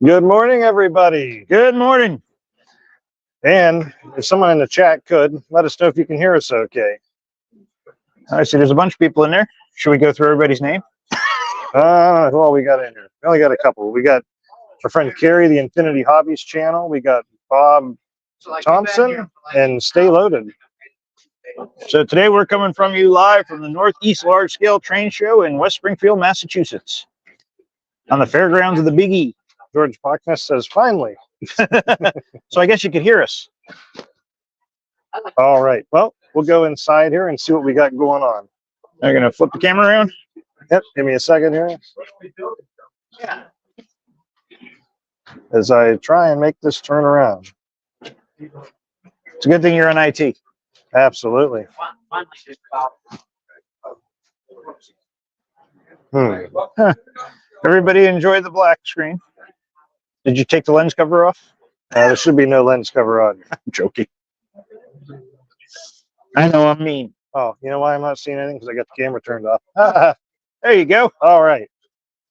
Good morning, everybody. Good morning. And if someone in the chat could, let us know if you can hear us okay. I see there's a bunch of people in there. Should we go through everybody's name? Who all we got in here? We only got a couple. We got our friend Carrie, the Infinity Hobbies channel. We got Bob Thompson and Stay Loaded. So today we're coming from you live from the Northeast Large Scale Train Show in West Springfield, Massachusetts, on the fairgrounds of the Big E. George Pockness says, finally. So I guess you could hear us. All right. Well, we'll go inside here and see what we got going on. I'm going to flip the camera around. Yep. Give me a second here. As I try and make this turn around. It's a good thing you're on IT. Absolutely. Everybody enjoy the black screen. Did you take the lens cover off? There should be no lens cover on. I'm joking. I know I'm mean. Oh, you know why I'm not seeing anything? Because I got the camera turned off. There you go. All right.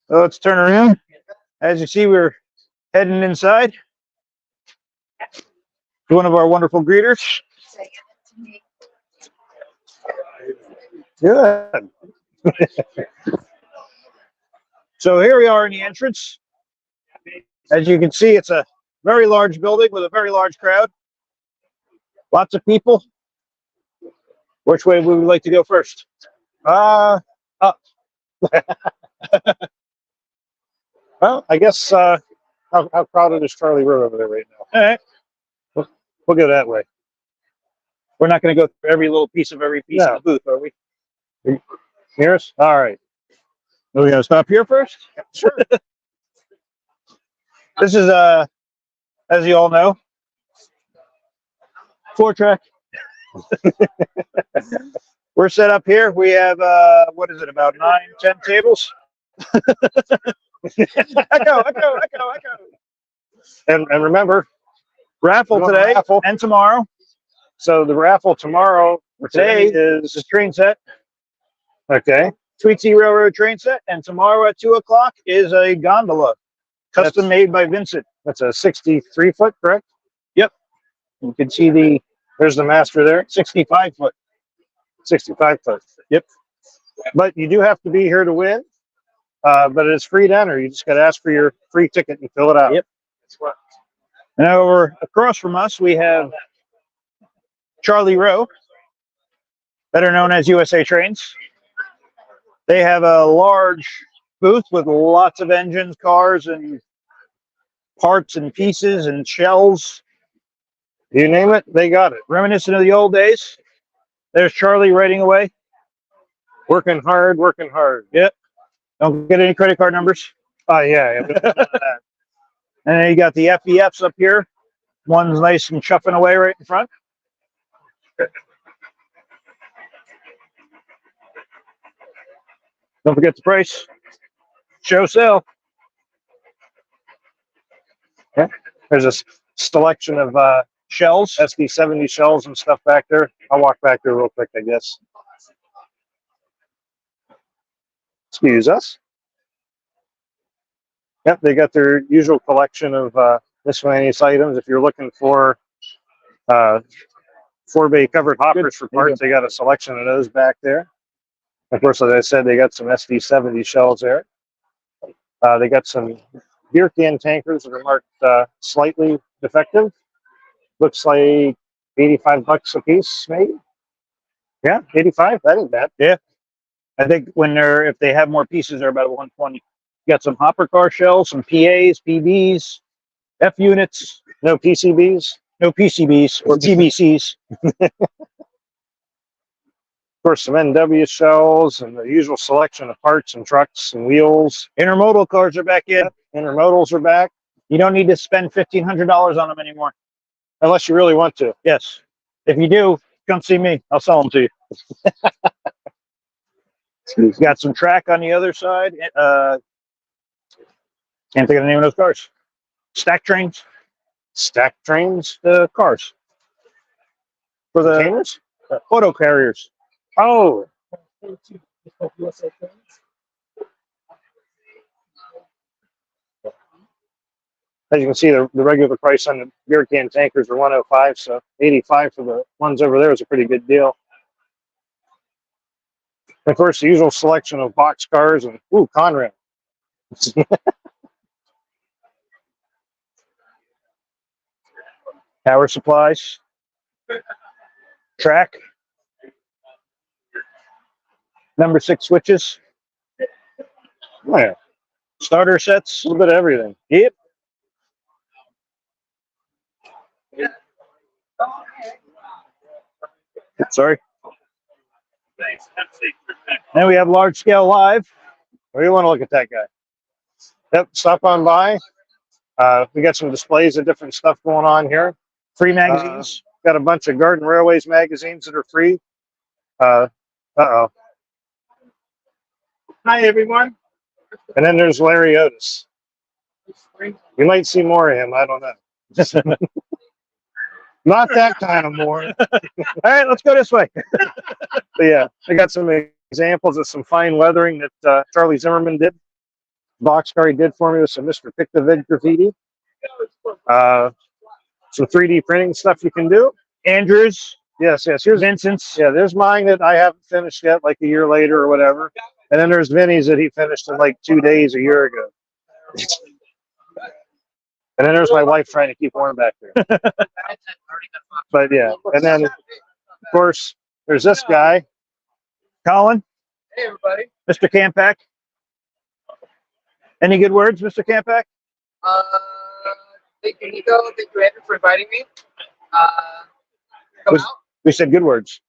So let's turn around. As you see, we're heading inside to one of our wonderful greeters. Good. So here we are in the entrance. As you can see, it's a very large building with a very large crowd. Lots of people. Which way would we like to go first? Up. Well, I guess how crowded is Charlie Road over there right now? All right. We'll go that way. We're not going to go through every little piece of every piece of the booth, are we? Near us? All right. Are we going to stop here first? Sure. This is, as you all know, 4-track. We're set up here. We have, what is it, about 9, 10 tables? Echo. And remember, Raffle today raffle. and tomorrow. So the raffle tomorrow, Today is the train set. okay. Tweetsy Railroad train set. And tomorrow at 2 o'clock is a gondola. Custom made by Vincent. That's a 63-foot, correct? Yep. You can see There's the master there. 65-foot. 65-foot. Yep. But you do have to be here to win. But it's free to enter. You just got to ask for your free ticket and fill it out. Yep. And over across from us, we have Charlie Rowe, better known as USA Trains. They have a large booth with lots of engines, cars, and parts and pieces and shells. You name it, they got it. Reminiscent of the old days. There's Charlie riding away. Working hard, working hard. Yep. Don't get any credit card numbers. Oh, yeah. And then you got the FEFs up here. One's nice and chuffing away right in front. Don't forget the price. Show sale. Yeah. There's a selection of Shells. SD70 shells and stuff back there. I'll walk back there real quick, I guess. Excuse us. Yep, they got their usual collection of miscellaneous items. If you're looking for 4-bay covered hoppers for parts, they got a selection of those back there. Of course, as I said, they got some SD70 shells there. They got some beer can tankers that are marked slightly defective. Looks like 85 bucks a piece, maybe. Yeah, 85. That ain't bad. Yeah. I think if they have more pieces, they're about 120. You got some hopper car shells, some PAs, PBs, F units. No PCBs? No PCBs or PBCs. Of course, some NW shells and the usual selection of parts and trucks and wheels. Intermodal cars are back in. Intermodals are back. You don't need to spend $1,500 on them anymore. Unless you really want to. Yes. If you do, come see me. I'll sell them to you. We've got some track on the other side. Can't think of the name of those cars. Stack trains. Stack trains? Cars. For the Containers? Auto carriers. Oh. As you can see, the regular price on the beer can tankers are 105, so 85 for the ones over there is a pretty good deal. And of course, the usual selection of box cars and Conrail. Power supplies, track, number 6 switches. Oh, yeah. Starter sets. A little bit of everything. Yep. Sorry. Then we have large scale live. Where do you want to look at that guy? Yep, stop on by. We got some displays of different stuff going on here. Free magazines. Got a bunch of Garden Railways magazines that are free. Uh-oh. Hi, everyone. And then there's Larry Otis. You might see more of him. I don't know. Not that kind of more. All right, let's go this way. But yeah, I got some examples of some fine leathering that Charlie Zimmerman did. Boxcar he did for me with some MrPictovid graffiti. Some 3D printing stuff you can do. Andrews. Yes. Here's Vincent's. Yeah, there's mine that I haven't finished yet, like a year later or whatever. And then there's Vinny's that he finished in like 2 days a year ago. And then there's my wife trying to keep warm back there. But yeah, and then of course there's this guy, Colin. Hey, everybody. Mr. Campak. Any good words, Mr. Campak? Thank you, Nico. Thank you, Andrew, for inviting me. Come out. we said good words.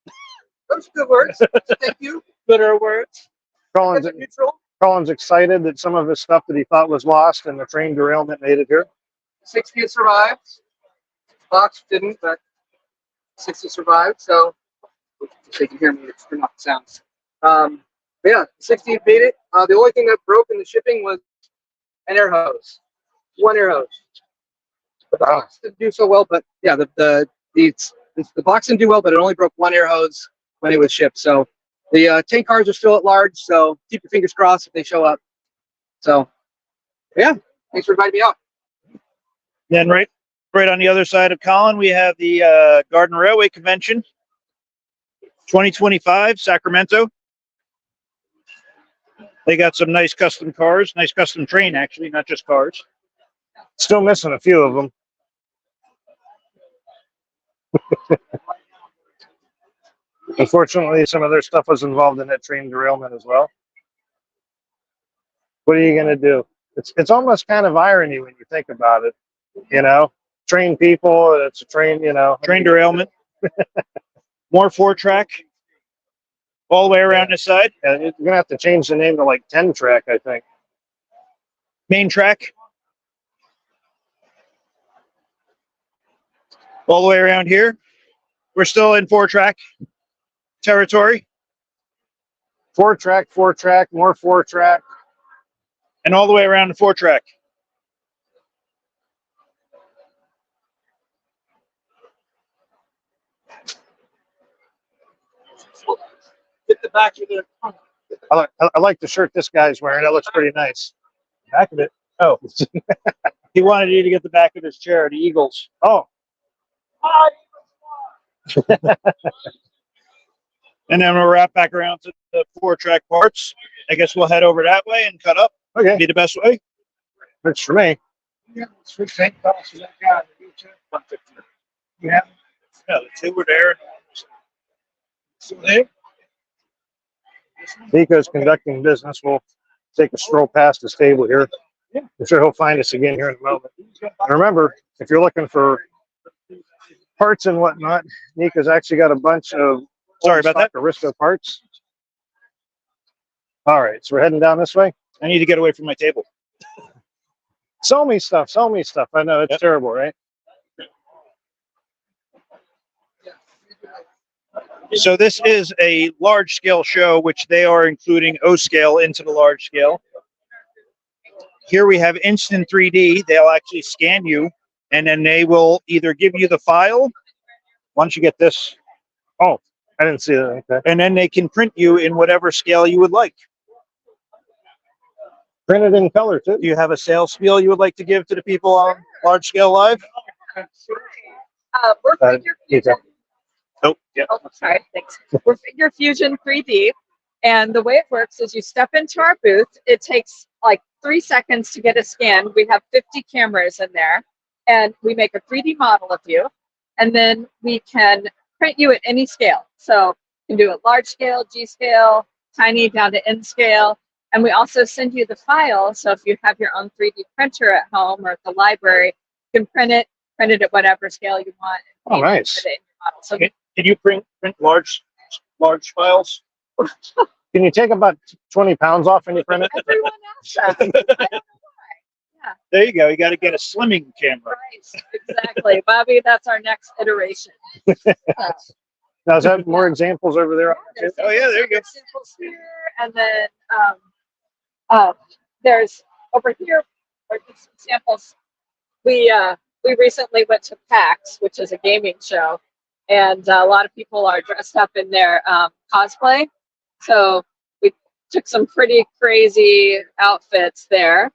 Those are good words. Thank you. Gooder words. Colin's, Neutral. Colin's excited that some of his stuff that he thought was lost in the train derailment made it here. 60 survived. Box didn't, but 60 survived. So they can hear me. It's turn off the sounds. But yeah, 60 made it. The only thing that broke in the shipping was an air hose. One air hose. But the box didn't do so well. But yeah, the box didn't do well, but it only broke one air hose when it was shipped. So the tank cars are still at large. So keep your fingers crossed if they show up. So yeah, thanks for inviting me out. Then right on the other side of Colin, we have the Garden Railway Convention 2025, Sacramento. They got some nice custom cars, nice custom train, actually, not just cars. Still missing a few of them. Unfortunately, some of their stuff was involved in that train derailment as well. What are you going to do? It's almost kind of irony when you think about it. You know, train people, it's a train, you know. Train derailment. More 4-track all the way around this side. And you're going to have to change the name to like 10-track, I think. Main track. All the way around here. We're still in 4-track territory. 4-track, more 4-track. And all the way around the 4-track. Get the back of the. I like the shirt this guy's wearing. That looks pretty nice. Back of it. Oh. He wanted you to get the back of his chair, the Eagles. Oh. And then we'll wrap back around to the 4-track parts. I guess we'll head over that way and cut up. Okay. Be the best way. Works for me. Yeah, switch tank tops for that guy. Yeah. Yeah, the two were there. So there. Nico's conducting business. We'll take a stroll past his table here. I'm sure he'll find us again here in a moment. And remember, if you're looking for parts and whatnot, Nico's actually got a bunch of Aristo parts. All right, so we're heading down this way. I need to get away from my table. Sell me stuff. I know it's terrible, right? So this is a large scale show, which they are including O scale into the large scale. Here we have instant 3D. They'll actually scan you, and then they will either give you the file once you get this. Oh, I didn't see that. Okay. And then they can print you in whatever scale you would like. Printed in color too. Do you have a sales spiel you would like to give to the people on Large Scale Live? We're Figure Fusion. Oh, yeah. Oh, sorry. Thanks. We're Figure Fusion 3D. And the way it works is you step into our booth. It takes like 3 seconds to get a scan. We have 50 cameras in there. And we make a 3D model of you. And then we can print you at any scale. So you can do it large scale, G scale, tiny down to N scale. And we also send you the file. So if you have your own 3D printer at home or at the library, you can print it at whatever scale you want. Oh, nice. Put it in your model. So Can you print large files? Can you take about 20 pounds off when you print it? everyone asks that. I don't know why. Yeah, There you go. You got to get a slimming camera. right. Exactly. Bobby, that's our next iteration. So, Now, is that more examples over there? there's Oh, yeah, there you go. samples here, and then there's over here are just some samples. We recently went to PAX, which is a gaming show, and a lot of people are dressed up in their cosplay. So we took some pretty crazy outfits there.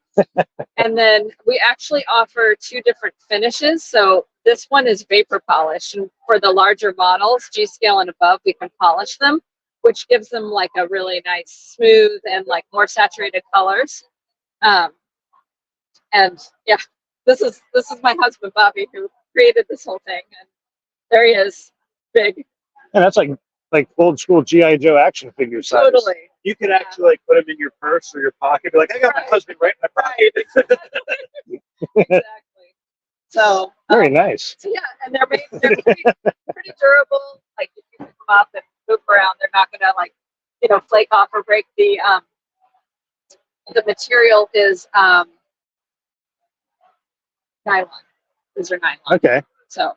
And then we actually offer 2 different finishes. So this one is vapor polish, and for the larger models, G scale and above, we can polish them, which gives them like a really nice, smooth, and like more saturated colors. And yeah, this is my husband Bobby who created this whole thing, and there he is, big. And that's like old school G.I. Joe action figure size. Totally. You could actually like put them in your purse or your pocket. Be like, I got my Right. husband right in my pocket. Exactly. So Very nice. So yeah, and they're pretty durable. Like if you pick them up and move around, they're not gonna like, flake off or break. The material is nylon. These are nylon. Okay. So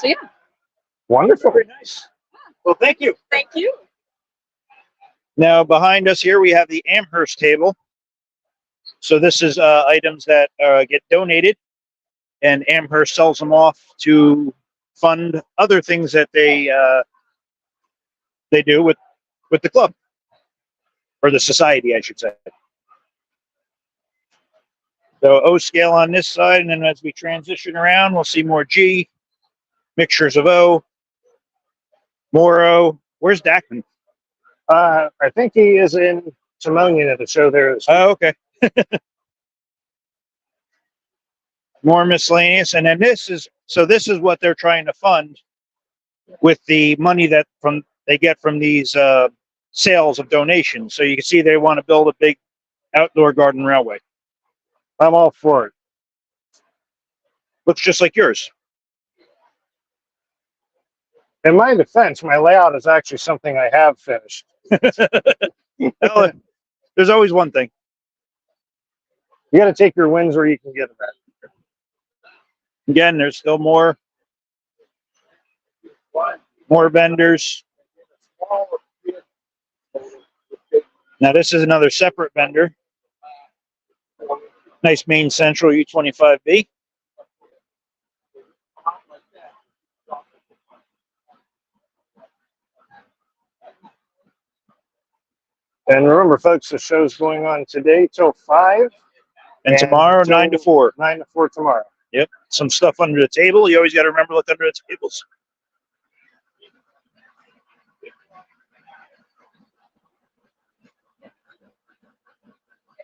yeah. Wonderful. Very nice. Well, thank you. Thank you. Now, behind us here, we have the Amherst table. So this is items that get donated, and Amherst sells them off to fund other things that they do with the club, or the society, I should say. So O scale on this side, and then as we transition around, we'll see more G, mixtures of O, more O. Where's Dackman? I think he is in Timonian at the show there. Oh, okay. More miscellaneous, and then this is what they're trying to fund with the money that they get from these sales of donations. So you can see they want to build a big outdoor garden railway. I'm all for it. Looks just like yours. In my defense, my layout is actually something I have finished. Well, there's always one thing. You got to take your wins where you can get them at. Again, there's still more vendors. Now this is another separate vendor. Nice main central U25B. And remember, folks, the show's going on today till 5. And tomorrow, till 9 to 4. 9 to 4 tomorrow. Yep. Some stuff under the table. You always got to remember to look under the tables.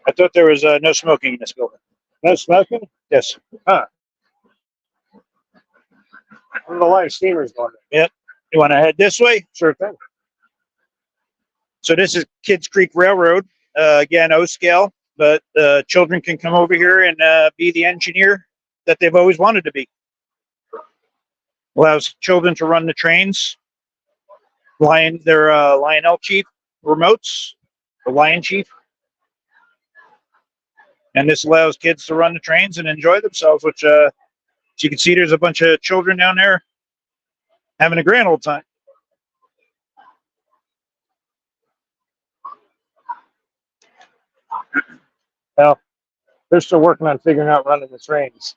I thought there was no smoking in this building. No smoking? Yes. Huh. The live steamer's going there. Yep. You want to head this way? Sure thing. So this is Kids Creek Railroad. Again, O scale, but children can come over here and be the engineer that they've always wanted to be. Allows children to run the trains. Their Lionel Chief remotes, the Lion Chief. And this allows kids to run the trains and enjoy themselves, which, as you can see, there's a bunch of children down there having a grand old time. Well, they're still working on figuring out running the trains.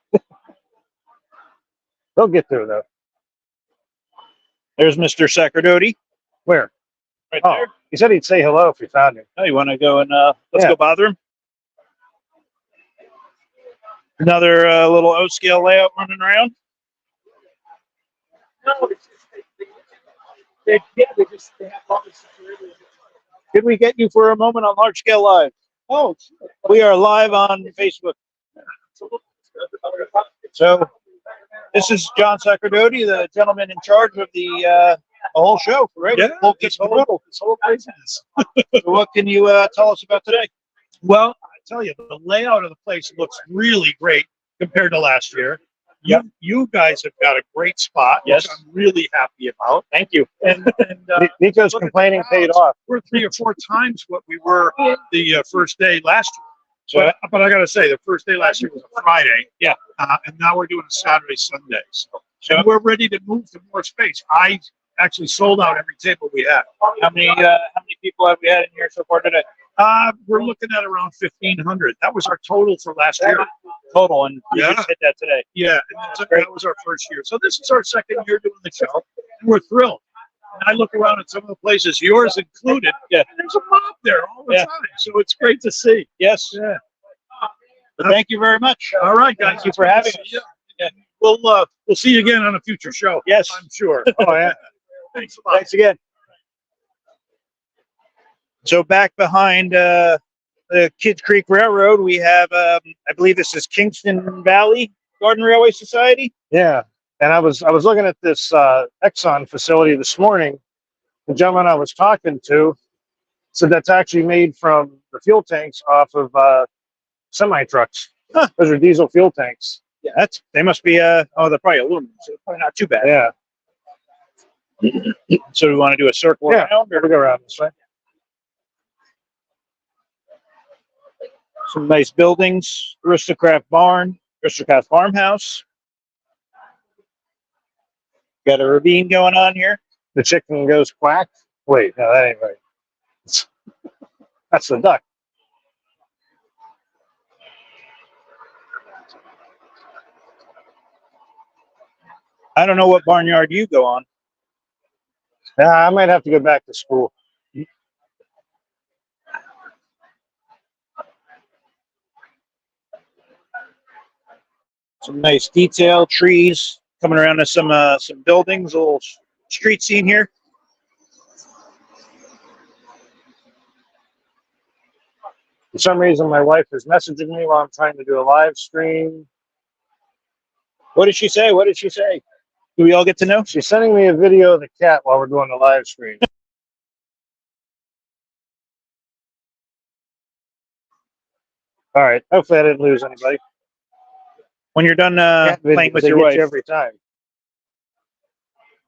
They'll get there, though. There's Mr. Sacerdoti. Where? Right Oh, there. he said he'd say hello if we found him. Oh, you want to go and let's Yeah. go bother him? Another little O scale layout running around. Could we get you for a moment on Large Scale Live? Oh, we are live on Facebook. So this is John Sacerdoti, the gentleman in charge of the whole show, right? Yeah, This whole craziness. So what can you tell us about today? Well, I tell you, the layout of the place looks really great compared to last year. You guys have got a great spot, Yes. which I'm really happy about. Thank you. And Nico's look at complaining the paid crowds. off. We're 3 or 4 times what we were the first day last year. So But I got to say, the first day last year was a Friday. Yeah. And now we're doing a Saturday, Sunday. So we're ready to move to more space. I actually sold out every table we had. how many people have we had in here so far today? We're looking at around 1,500. That was our total for last year. Total, and you Yeah. just hit that today. Yeah, and that was our first year. So this is our second year doing the show, and we're thrilled. And I look around at some of the places, yours included, Yeah. and there's a mob there all the Yeah. time. So it's great to see. Yes. Yeah. Well, thank you very much. All right, guys. Thank you for having us. Yeah. We'll see you again on a future show. Yes. I'm sure. Oh yeah. Thanks a lot. Thanks again. So back behind the Kids Creek Railroad, we have, I believe this is Kingston Valley Garden Railway Society. Yeah. And I was looking at this Exxon facility this morning. The gentleman I was talking to said that's actually made from the fuel tanks off of semi trucks. Huh. Those are diesel fuel tanks. Yeah, they must be, they're probably aluminum, so probably not too bad. Yeah. So we want to do a circle Yeah. around. Here we go around this way. Some nice buildings, aristo-craft barn, aristo-craft farmhouse. Got a ravine going on here. The chicken goes quack. Wait, no, that ain't right. That's the duck. I don't know what barnyard you go on. I might have to go back to school. Some nice detail, trees coming around to some buildings, a little street scene here. For some reason, my wife is messaging me while I'm trying to do a live stream. What did she say? What did she say? Do we all get to know? She's sending me a video of the cat while we're doing the live stream. All right. Hopefully, I didn't lose anybody. When you're done Cat videos, playing with they your get wife, you every time.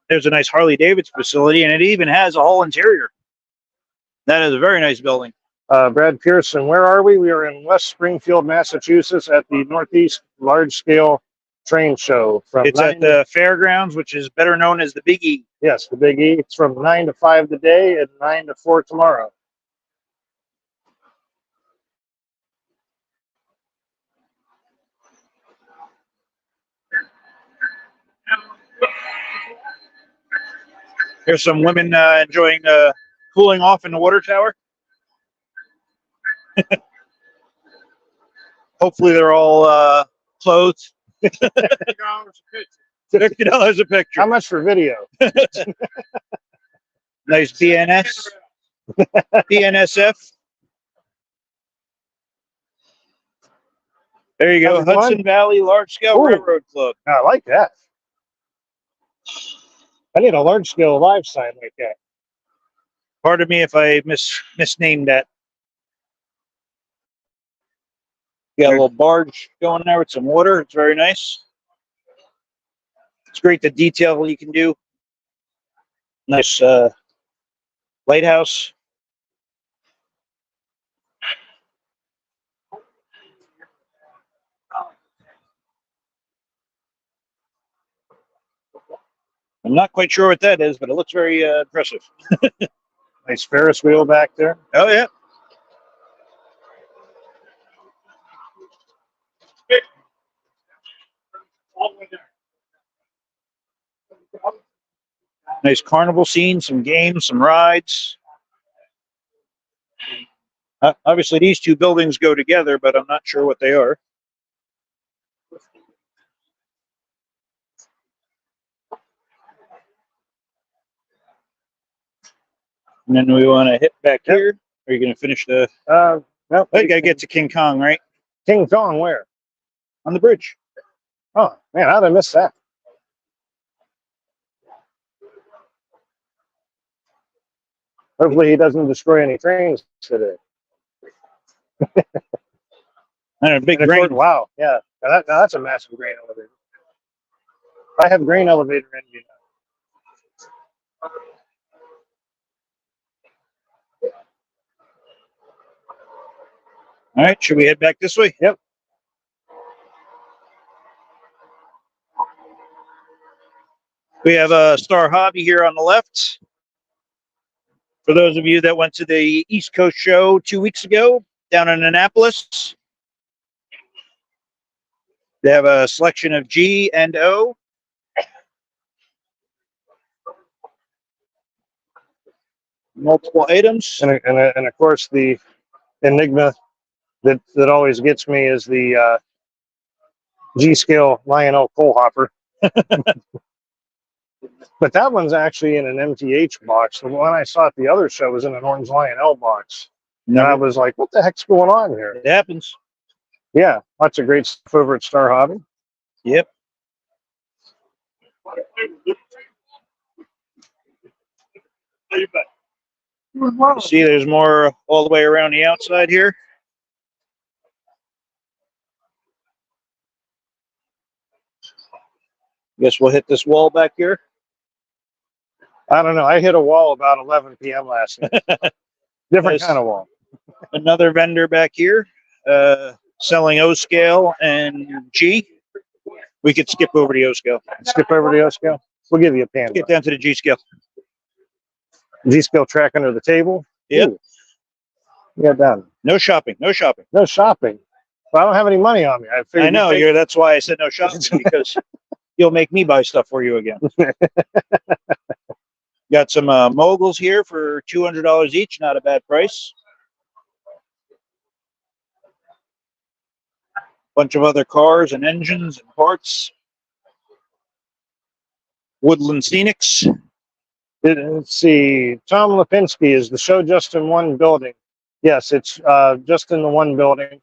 there's a nice Harley Davidson facility, and it even has a whole interior. That is a very nice building. Brad Pearson, where are we? We are in West Springfield, Massachusetts, at the Northeast Large Scale Train Show. From It's at the fairgrounds, which is better known as the Big E. Yes, the Big E. It's from 9 to 5 today and 9 to 4 tomorrow. There's some women enjoying cooling off in the water tower. Hopefully, they're all clothed. $50 a picture. How much for video? Nice BNS. BNSF. There you go. How's it going? Hudson Valley Large Scale Ooh. Railroad Club. I like that. I need a large scale live sign like that. Pardon me if I misnamed that. You got a little barge going there with some water. It's very nice. It's great the detail you can do. Nice lighthouse. I'm not quite sure what that is, but it looks very impressive. Nice Ferris wheel back there. Oh, yeah. Nice carnival scene, some games, some rides. Obviously, these two buildings go together, but I'm not sure what they are. And then we want to hit back here. Are you going to finish the? No, Oh, you got to get to King Kong, right? King Kong, where? On the bridge. Oh man, how'd I miss that? Hopefully he doesn't destroy any trains today. And a big And of grain. course, wow, yeah, now that's a massive grain elevator. I have grain elevator envy. All right, should we head back this way? Yep. We have a Star Hobby here on the left. For those of you that went to the East Coast show 2 weeks ago down in Annapolis, they have a selection of G and O. Multiple items. And of course the enigma that always gets me is the G-scale Lionel coal hopper. But that one's actually in an MTH box. The one I saw at the other show was in an orange Lionel box. And I was like, what the heck's going on here? It happens. Yeah, lots of great stuff over at Star Hobby. Yep. See, there's more all the way around the outside here. Guess we'll hit this wall back here. I don't know. I hit a wall about 11 p.m. last night. Different Nice. kind of wall. Another vendor back here selling O scale and G. We could skip over the O scale. Skip over the O scale. We'll give you a pan. Get down to the G scale. G-scale track under the table. Yep. Ooh. Yeah, done. No shopping. No shopping. No shopping. Well, I don't have any money on me. I know. That's why I said no shopping, because you'll make me buy stuff for you again. Got some moguls here for $200 each. Not a bad price. Bunch of other cars and engines and parts. Woodland Scenics. Let's see. Tom Lipinski, is the show just in one building? Yes, it's just in the one building.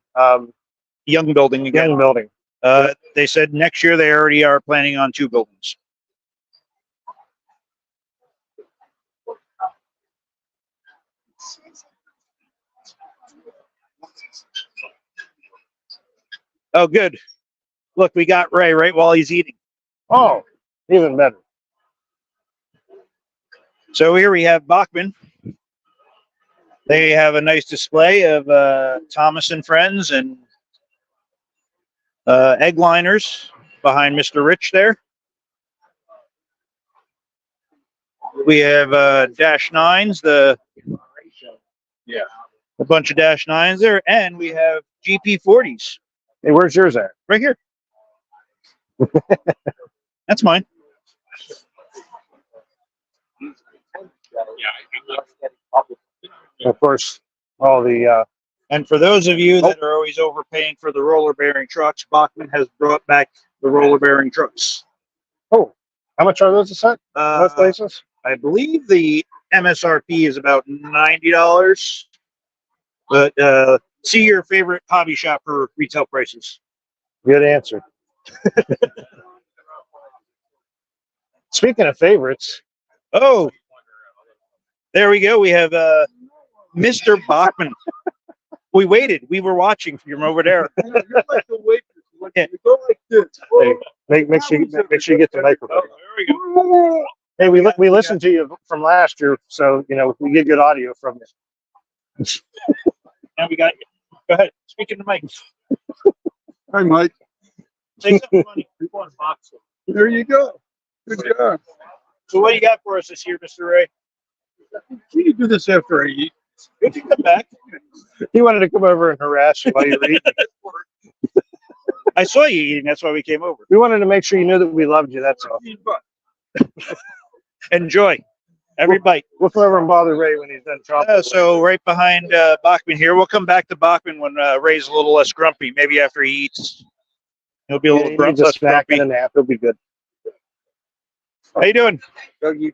Young building again. Young building. They said next year they already are planning on 2 buildings. Oh, good. Look, we got Ray right while he's eating. Oh, even better. So here we have Bachman. They have a nice display of Thomas and Friends and egg liners behind Mr. Rich there. We have Dash 9s, a bunch of Dash 9s there, and we have GP40s. Hey, where's yours at? Right here. That's mine. Of course, all the And for those of you that are always overpaying for the roller bearing trucks, Bachman has brought back the roller bearing trucks. how much are those a set? Most places? I believe the MSRP is about $90, but see your favorite hobby shop for retail prices. Good answer. Speaking of favorites, Oh, there we go. We have Mr. Bachman. We waited. We were watching from over there. You're like the waitress. Yeah. You go like this. hey, make sure you get the microphone. Oh, there we go. Hey, we listened to you from last year, so we get good audio from you. And we got you. Go ahead. Speaking to Mike. Hi, Mike. Say something funny. We're going boxing. There you go. Good job. So what do you got for us this year, Mr. Ray? Can you do this after I eat? We can come back. He wanted to come over and harass you while you were eating. I saw you eating. That's why we came over. We wanted to make sure you knew that we loved you. That's all. Enjoy. Every bite. We'll come over and bother Ray when he's done chopping. So right behind Bachman here. We'll come back to Bachman when Ray's a little less grumpy. Maybe after he eats, he'll be a little He needs a less snack grumpy. and a nap. He'll be good. How you doing? So you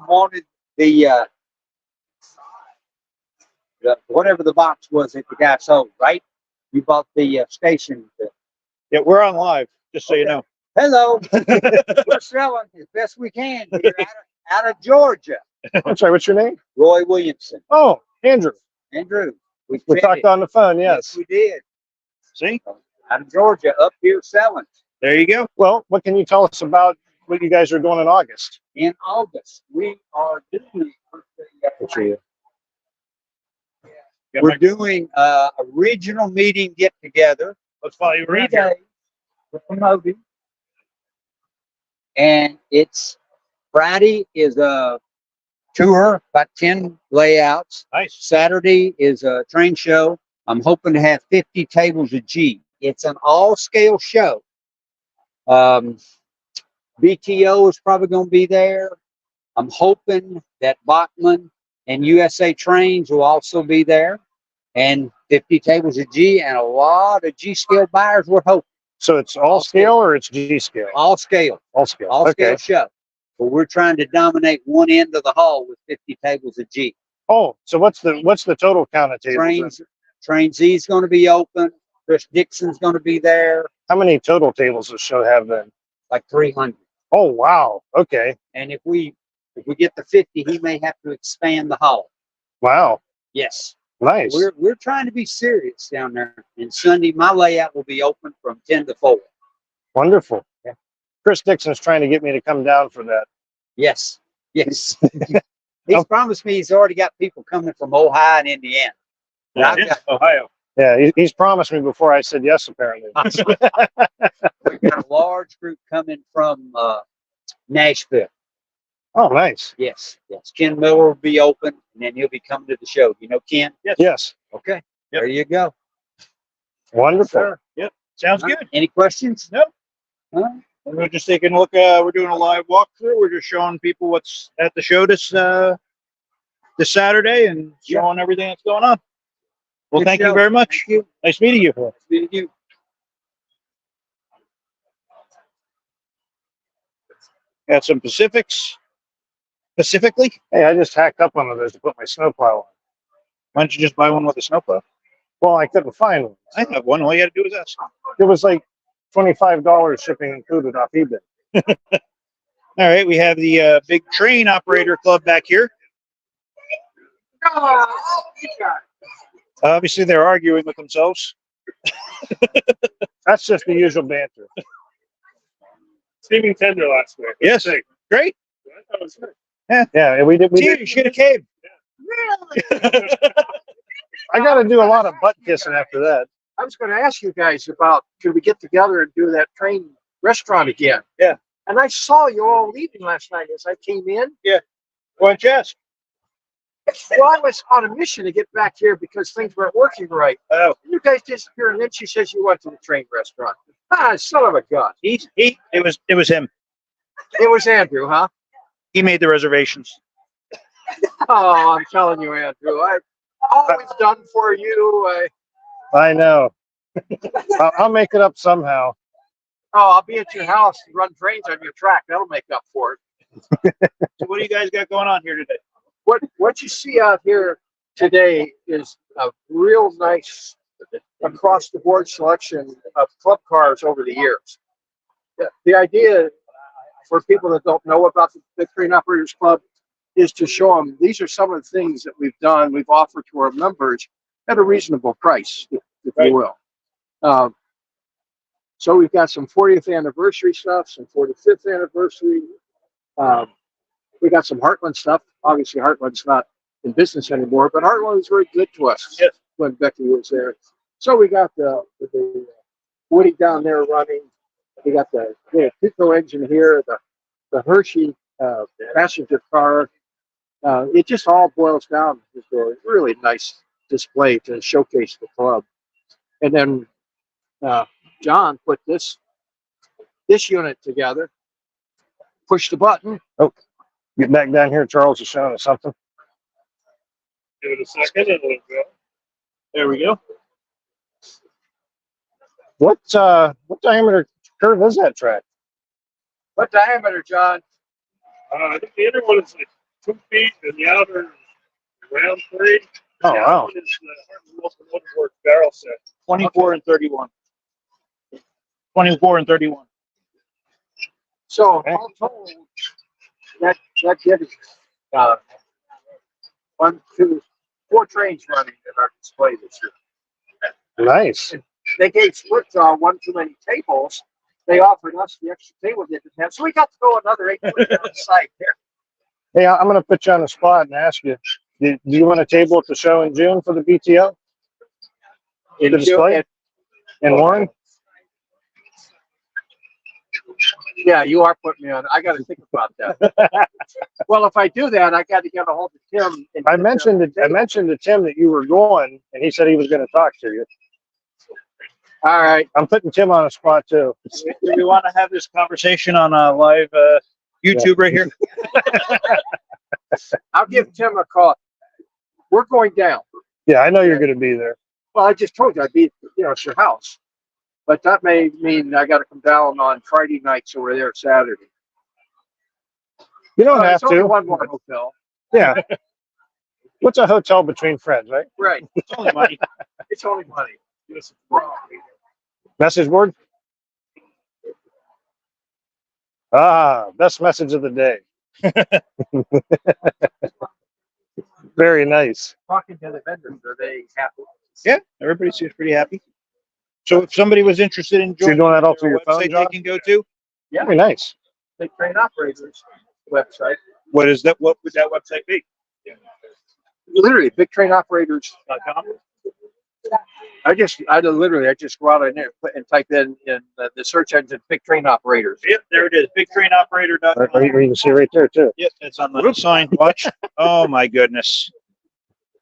wanted the whatever the box was that the guy sold, right? You bought the station. Yeah, we're on live, just so you know. Hello. We're selling as best we can here out of Georgia. I'm sorry, what's your name? Roy Williamson. Oh, Andrew. Andrew. We chatted. talked on the phone, yes. We did. See? Out of Georgia, up here selling. There you go. Well, what can you tell us about what you guys are doing in August? In August, we are doing. We're doing a regional meeting get together. Let's follow you 3 around here. days. We're promoting. And it's Friday is a tour, about 10 layouts. Nice. Saturday is a train show. I'm hoping to have 50 tables of G. It's an all-scale show. BTO is probably going to be there. I'm hoping that Bachman and USA Trains will also be there. And 50 tables of G and a lot of G-scale buyers, we're hoping. So it's all scale or it's G scale? All scale. All scale. All scale Okay. show. But we're trying to dominate one end of the hall with 50 tables of G. Oh, so what's the total count of tables? Train Z is going to be open. Chris Dixon's going to be there. How many total tables does the show have then? Like 300. Oh wow. Okay. And if we get to 50, he may have to expand the hall. Wow. Yes. Nice. We're trying to be serious down there. And Sunday, my layout will be open from 10 to 4. Wonderful. Yeah. Chris Dixon's trying to get me to come down for that. Yes. Yes. He's promised me he's already got people coming from Ohio and Indiana. And I've got, Ohio. Yeah, he's promised me before I said yes, apparently. we've got a large group coming from Nashville. Oh, nice. Yes. Yes. Ken Miller will be open, and then he'll be coming to the show. You know Ken? Yes. Okay. There you go. Wonderful. Sounds good. Any questions? Nope. Huh? And we're just taking a look. We're doing a live walkthrough. We're just showing people what's at the show this Saturday and showing everything that's going on. Well, Good thank you show. very much. Thank you. Nice meeting you. Thank you. Got some Pacifically. Hey, I just hacked up one of those to put my snowplow on. Why don't you just buy one with a snowplow? Well, I couldn't find one. I have one. All you got to do is ask. It was like $25 shipping included off eBay. All right, we have the big train operator club back here. Obviously, they're arguing with themselves. That's just the usual banter. Steaming tender last week. Yes, Sick. great. I thought it was good. Yeah, and we did. See, you should have came. I got to do a lot of butt kissing after that. I was going to ask you guys about, could we get together and do that train restaurant again? Yeah. And I saw you all leaving last night as I came in. Why don't you ask? Well, I was on a mission to get back here because things weren't working right. Oh, You guys disappeared, and then she says you went to the train restaurant. Ah, son of a gun. it was him. It was Andrew, huh? He made the reservations. Oh, I'm telling you, Andrew. I've always done for you. I know. I'll make it up somehow. I'll be at your house to run trains on your track. That'll make up for it. So what do you guys got going on here today? What you see out here today is a real nice across the board selection of club cars over the years. The idea for people that don't know about the Train Operators Club is to show them these are some of the things that we've done, we've offered to our members at a reasonable price, if you will. So we've got some 40th anniversary stuff, some 45th anniversary. We got some Heartland stuff. Obviously, Heartland's not in business anymore, but Heartland was very good to us when Becky was there. So we got the Woody down there running. We got the Pico engine here, the Hershey passenger car. It just all boils down to a really nice display to showcase the club. And then John put this unit together, push the button. Get back down here. Charles is showing us something. Give it a second and it'll go. There we go. What diameter curve is that track? What diameter, John? I think the inner one is like 2 feet and the outer is Round 3. Oh, The other wow. one is the locomotive work barrel set. 24 and 31. 24 and 31. So Okay. all told, that gives uh, 1, 2, 4 trains running at our display this year. Nice. They gave split draw one too many tables. They offered us the extra table they didn't have, so we got to go another 8 foot down the site there. Hey, I'm going to put you on the spot and ask you, do you want a table at the show in June for the BTO? The display? In Warren? Yeah, you are putting me on. I got to think about that. Well, if I do that, I got to get a hold of Tim. And I mentioned to Tim that you were going, and he said he was going to talk to you. All right. I'm putting Tim on the spot too. Do we want to have this conversation on a live YouTube right here? I'll give Tim a call. We're going down. Yeah, I know you're going to be there. Well, I just told you I'd be, it's your house. But that may mean I got to come down on Friday night, so we're there Saturday. You don't have It's only to. one more hotel. Yeah. What's a hotel between friends, right? Right. It's only money. It's only money. Message board? Ah, best message of the day. Very nice. Talking to the vendors, are they happy? Yeah, everybody seems pretty happy. So if somebody was interested in So you're joining, doing that all is through there your a phone, website John? they can go to? Yeah. Very nice. The train operators website. What is that? What would that website be? Literally, bigtrainoperators.com. I just go out in there and type in the search engine big train operators. Yep, there it is. Bigtrainooperator.com. Or you can see right there too. Yep, it's on the sign. Watch. Oh my goodness.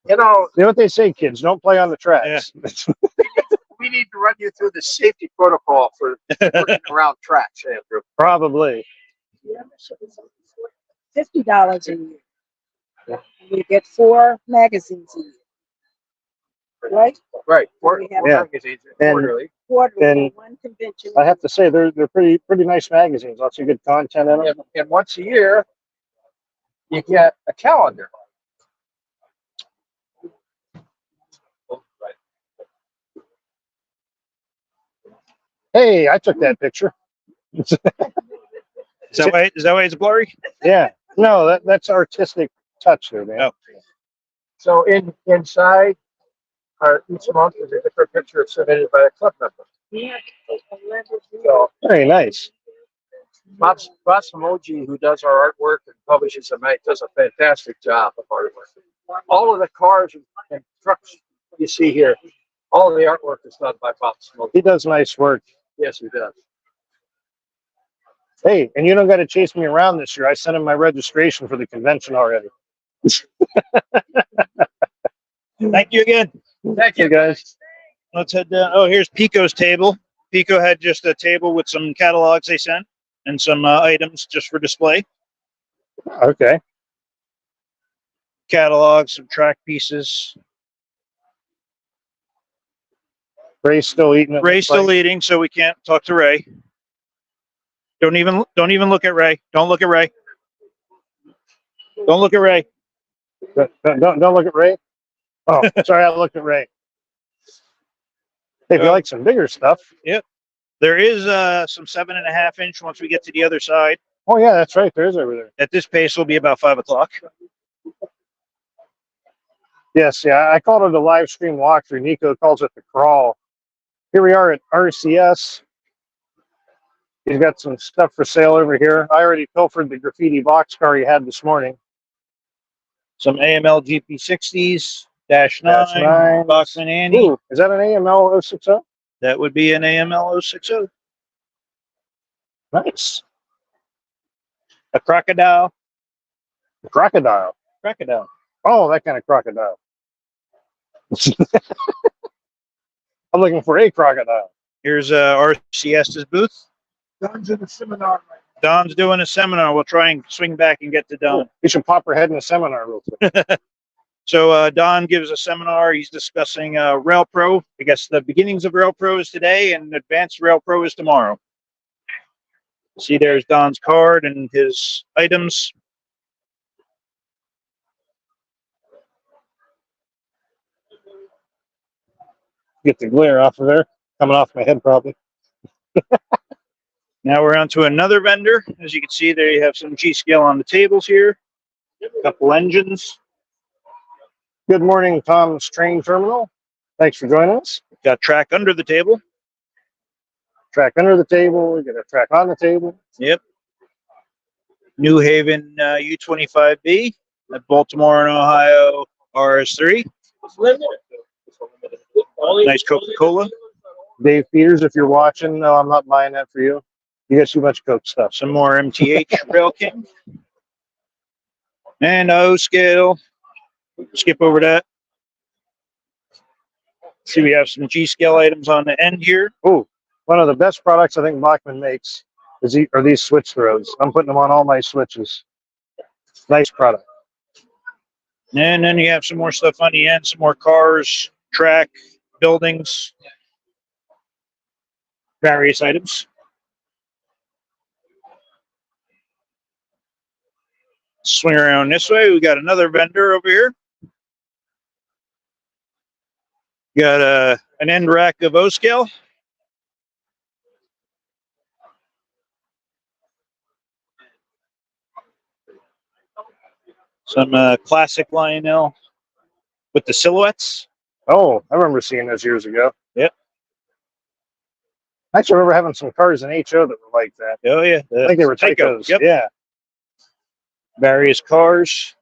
You know, You know what they say, kids? Don't play on the tracks. we need to run you through the safety protocol for working around tracks, Andrew. Probably. $50 a year. You get 4 magazines a year. Right? Right. We have Yeah. Magazines And- quarterly. Quarterly, And one convention. I have to say they're pretty nice magazines. Lots of good content in them. And once a year, you get a calendar. Hey, I took that picture. Is that why it's blurry? Yeah. No, that's artistic touch there, man. Oh. So inside each month is a different picture submitted by a club member. Yeah. So Very nice. Bob Samoji, who does our artwork and publishes them, does a fantastic job of artwork. All of the cars and trucks you see here, all of the artwork is done by Bob Samoji. He does nice work. Yes, he does. Hey, and you don't got to chase me around this year. I sent him my registration for the convention already. Thank you again. Thank you, guys. Let's head down. Oh, here's Pico's table. Pico had just a table with some catalogs they sent and some items just for display. Okay. Catalogs, some track pieces. Ray's still eating it. Ray's still eating, so we can't talk to Ray. Don't even look at Ray. Don't look at Ray. Don't look at Ray. Don't look at Ray. Oh, sorry, I looked at Ray. Hey, if you like some bigger stuff. There is some 7.5 inch once we get to the other side. Oh yeah, that's right. There is over there. At this pace, will be about 5 o'clock. Yes, yeah. I called it a live stream walkthrough. Nico calls it the crawl. Here we are at RCS. He's got some stuff for sale over here. I already pilfered the graffiti boxcar he had this morning. Some AML GP60s, -9, -9. Boxman Annie. Ooh, is that an AML 060? That would be an AML 060. Nice. A crocodile. Crocodile. Crocodile. Oh, that kind of crocodile. I'm looking for a crocodile. Here's RCS's booth. Don's in the seminar. Don's doing a seminar. We'll try and swing back and get to Don. We should pop her head in a seminar real quick. So Don gives a seminar. He's discussing Rail Pro. I guess the beginnings of Rail Pro is today and advanced Rail Pro is tomorrow. See, there's Don's card and his items. Get the glare off of there. Coming off my head, probably. Now we're on to another vendor. As you can see, there you have some G-scale on the tables here. A couple engines. Good morning, Tom's Train Terminal. Thanks for joining us. Got track under the table. Track under the table. We got a track on the table. Yep. New Haven U25B at Baltimore and Ohio RS3. Nice Coca-Cola. Dave Peters, if you're watching, no, I'm not buying that for you. You got too much Coke stuff. Some more MTH Rail King. And O scale. Skip over that. See, we have some G scale items on the end here. Oh, one of the best products I think Bachman makes are these switch throws. I'm putting them on all my switches. Nice product. And then you have some more stuff on the end, some more cars, track, buildings, various items. Swing around this way. We got another vendor over here. Got an end rack of O-scale. Some classic Lionel with the silhouettes. Oh, I remember seeing those years ago. Yep. I actually remember having some cars in HO that were like that. Oh, yeah. I think they were Tycos. Yep. Yeah. Various cars.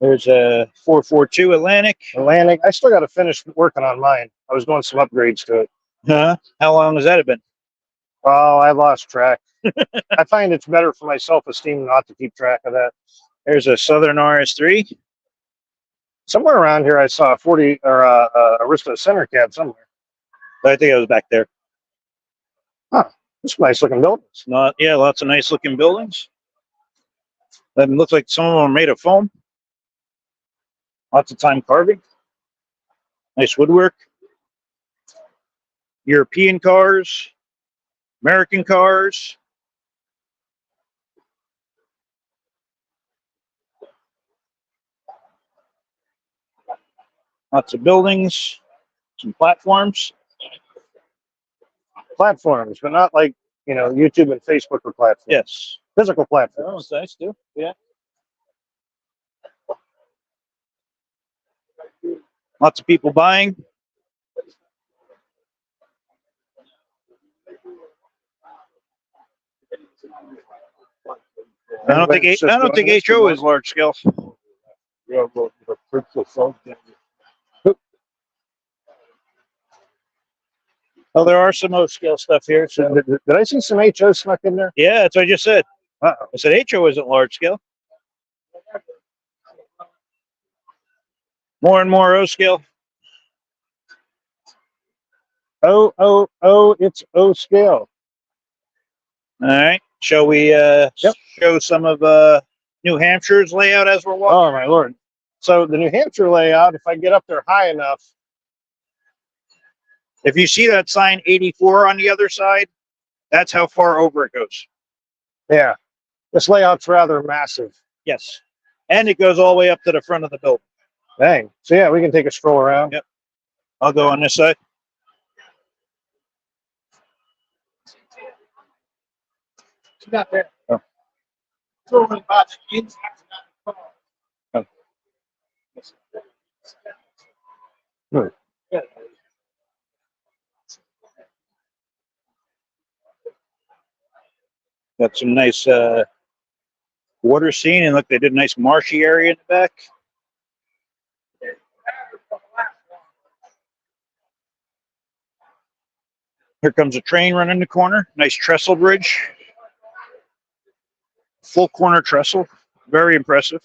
There's a 442 Atlantic. Atlantic. I still got to finish working on mine. I was doing some upgrades to it. Huh? How long has that been? Oh, I lost track. I find it's better for my self-esteem not to keep track of that. There's a Southern RS3. Somewhere around here, I saw a 40 or Aristo center cab somewhere. I think it was back there. It's nice looking buildings. Not, yeah, lots of nice looking buildings. Looks like some of them are made of foam. Lots of time carving. Nice woodwork. European cars. American cars. Lots of buildings. Some platforms. Platforms, but not like, YouTube and Facebook or platforms. Yes. Physical That platforms. was nice too. Yeah. Lots of people buying. I don't think HO is large scale. Oh, there are some O scale stuff here. So Did I see some HO snuck in there? yeah, that's what I just said. Uh-oh. I said HO isn't large scale. More and more O scale. Oh, it's O scale. All right. Shall we show some of New Hampshire's layout as we're walking? Oh, my Lord. So the New Hampshire layout, if I get up there high enough, If you see that sign 84 on the other side, that's how far over it goes. yeah, this layout's rather massive. Yes. And it goes all the way up to the front of the building. Dang. So yeah, we can take a stroll around. Yep. I'll go on this side. Not there. Oh. Hmm. Got some nice water scene, and look, they did a nice marshy area in the back. Here comes a train running the corner. Nice trestle bridge. Full corner trestle. Very impressive.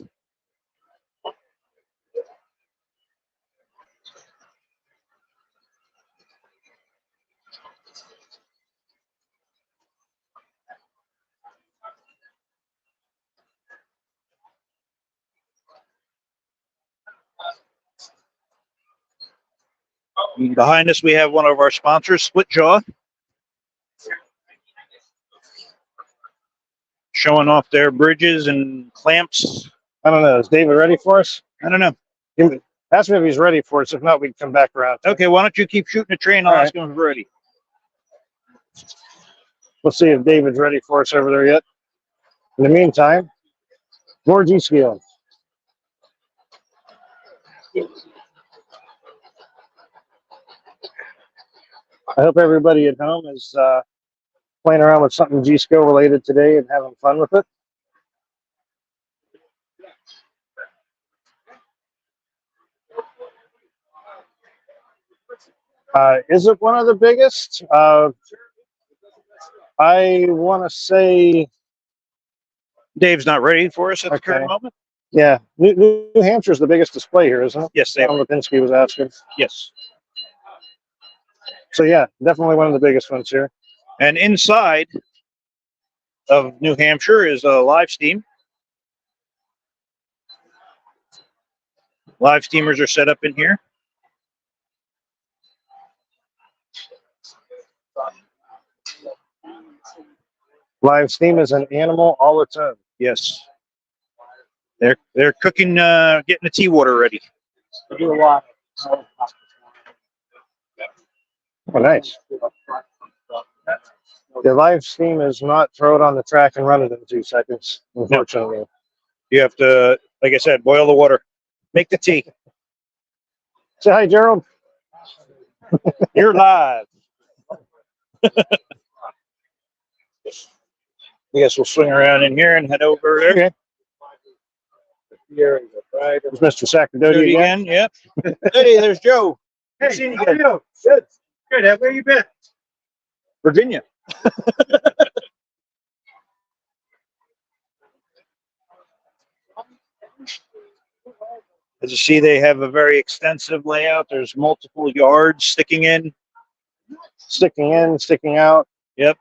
Behind us, we have one of our sponsors, Split Jaw, showing off their bridges and clamps. I don't know. Is David ready for us? I don't know. I Ask me if he's ready for us. If not, we can come back around. Okay, why don't you keep shooting the train? I'll All right. ask him if he's ready. Let's see if David's ready for us over there yet. In the meantime, more G scale. I hope everybody at home is playing around with something G scale related today and having fun with it. Is it one of the biggest? I want to say, Dave's not ready for us at the Okay. current moment. yeah, New Hampshire's the biggest display here, isn't it? Yes, they are. John Lipinski was asking. Yes. So yeah, definitely one of the biggest ones here. And inside of New Hampshire is a live steam. Live steamers are set up in here. Live steam is an animal all its own. Yes. They're cooking, getting the tea water ready. Oh, nice. The live steam is not throw it on the track and run it in 2 seconds, unfortunately. You have to, like I said, boil the water, make the tea. Say hi, Gerald. You're live. I guess we'll swing around in here and head over there. Okay. It's Mr. Sacerdoti again. Yep. Hey, there's Joe. Hey, Seen you how are again. you? Good. Good. Where you been? Virginia. As you see, they have a very extensive layout. There's multiple yards sticking in. Sticking in, sticking out. Yep.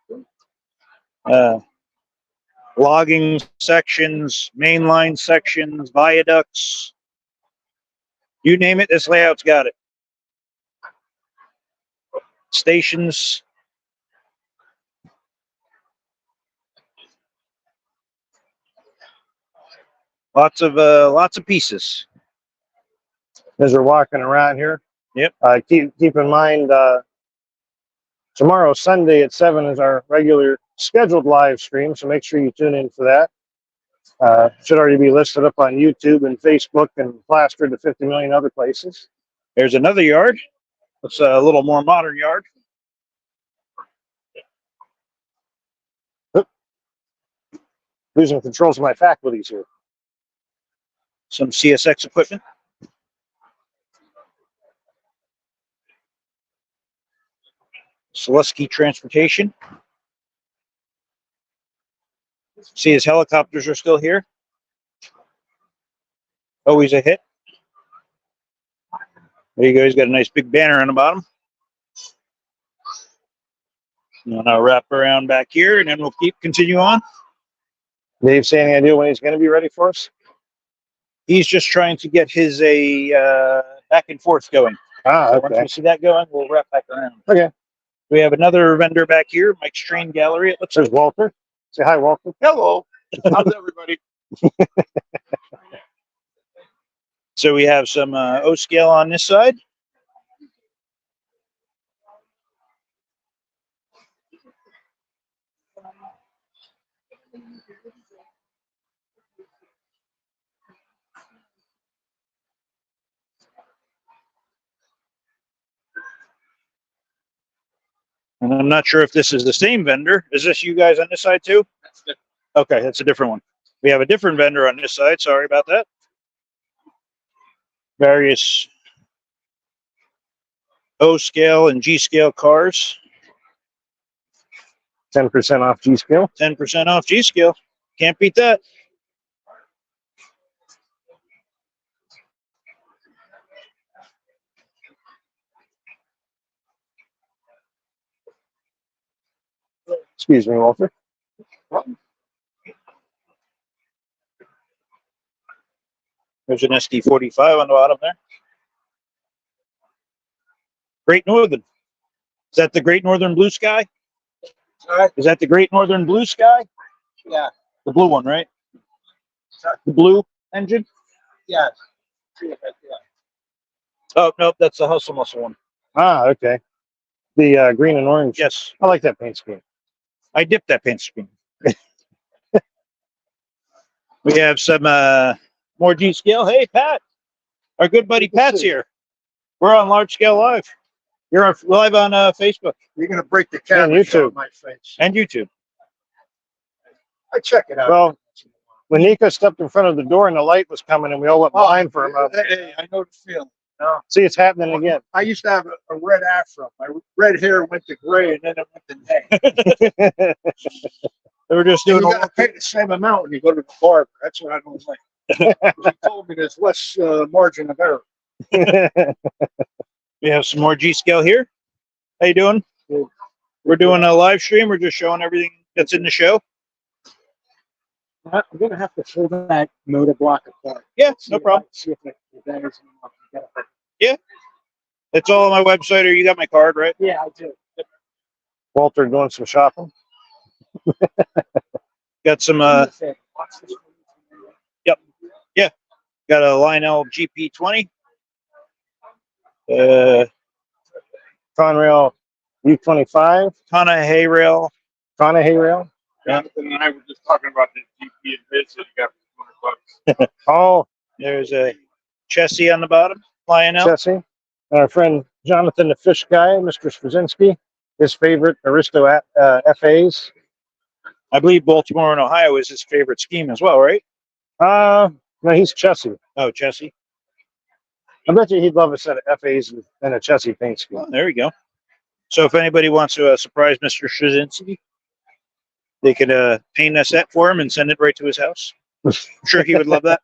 Logging sections, mainline sections, viaducts. You name it, this layout's got it. Stations. Lots of pieces. As we're walking around here. Yep. Keep in mind, tomorrow, Sunday at 7 is our regular scheduled live stream, so make sure you tune in for that. Should already be listed up on YouTube and Facebook and plastered to 50 million other places. There's another yard. It's a little more modern yard. Losing controls of my faculties here. Some CSX equipment. Selesky Transportation. See, his helicopters are still here. Always a hit. There you go. He's got a nice big banner on the bottom. And I'll wrap around back here, and then we'll continue on. Dave, say any idea when he's going to be ready for us? He's just trying to get his back and forth going. Ah, So once okay. we see that going, we'll wrap back around. Okay. We have another vendor back here, Mike's Train Gallery. It looks There's Walter. Say hi, Walter. hello. How's everybody? So we have some O scale on this side. And I'm not sure if this is the same vendor. Is this you guys on this side too? Okay, that's a different one. We have a different vendor on this side. Sorry about that. Various O scale and G scale cars. 10% off G scale. 10% off G scale. Can't beat that. Excuse me, Walter. There's an SD45 on the bottom there. Great Northern. Is that the Great Northern Blue Sky? Is that the Great Northern Blue Sky? Yeah. The blue one, right? The blue engine? Yes. Oh, nope, that's the Hustle Muscle one. Ah, okay. The green and orange. Yes, I like that paint scheme. I dipped that paint scheme. We have some more G scale. Hey, Pat, our good buddy Pat's here. We're on Large Scale Live. You're on, live on Facebook. You're gonna break the And camera YouTube. shot on my face. And YouTube. I check it out. Well, when Nico stepped in front of the door and the light was coming and we all went blind for a moment. Hey, I know the feeling. See, it's happening again. I used to have a red afro. My red hair went to gray and then it went to gray. They were just You doing a gotta pay the same amount when you go to the barber. That's what I don't like. He told me there's less margin of error. We have some more G scale here. How you doing? We're doing a live stream. We're just showing everything that's in the show. I'm gonna have to pull that motor block apart. Yeah, no problem. See if that is enough. It's all on my website, or you got my card, right? Yeah, I do. Walter doing some shopping. Got some got a Lionel GP20. Conrail U25. Tana hay rail. Tana hay rail. Jonathan and I were just talking about the GP and bids that you got for $200. Oh, There's a chassis on the bottom. Lionel. Jesse. And our friend Jonathan, the fish guy, Mr. Straczynski, his favorite Aristo FAs. I believe Baltimore and Ohio is his favorite scheme as well, right? No, he's Chessie. Oh, chassis. I bet you he'd love a set of FAs and a Chessie paint scheme. Oh, there we go. So if anybody wants to surprise Mr. Straczynski, they could paint a set for him and send it right to his house. I'm sure he would love that.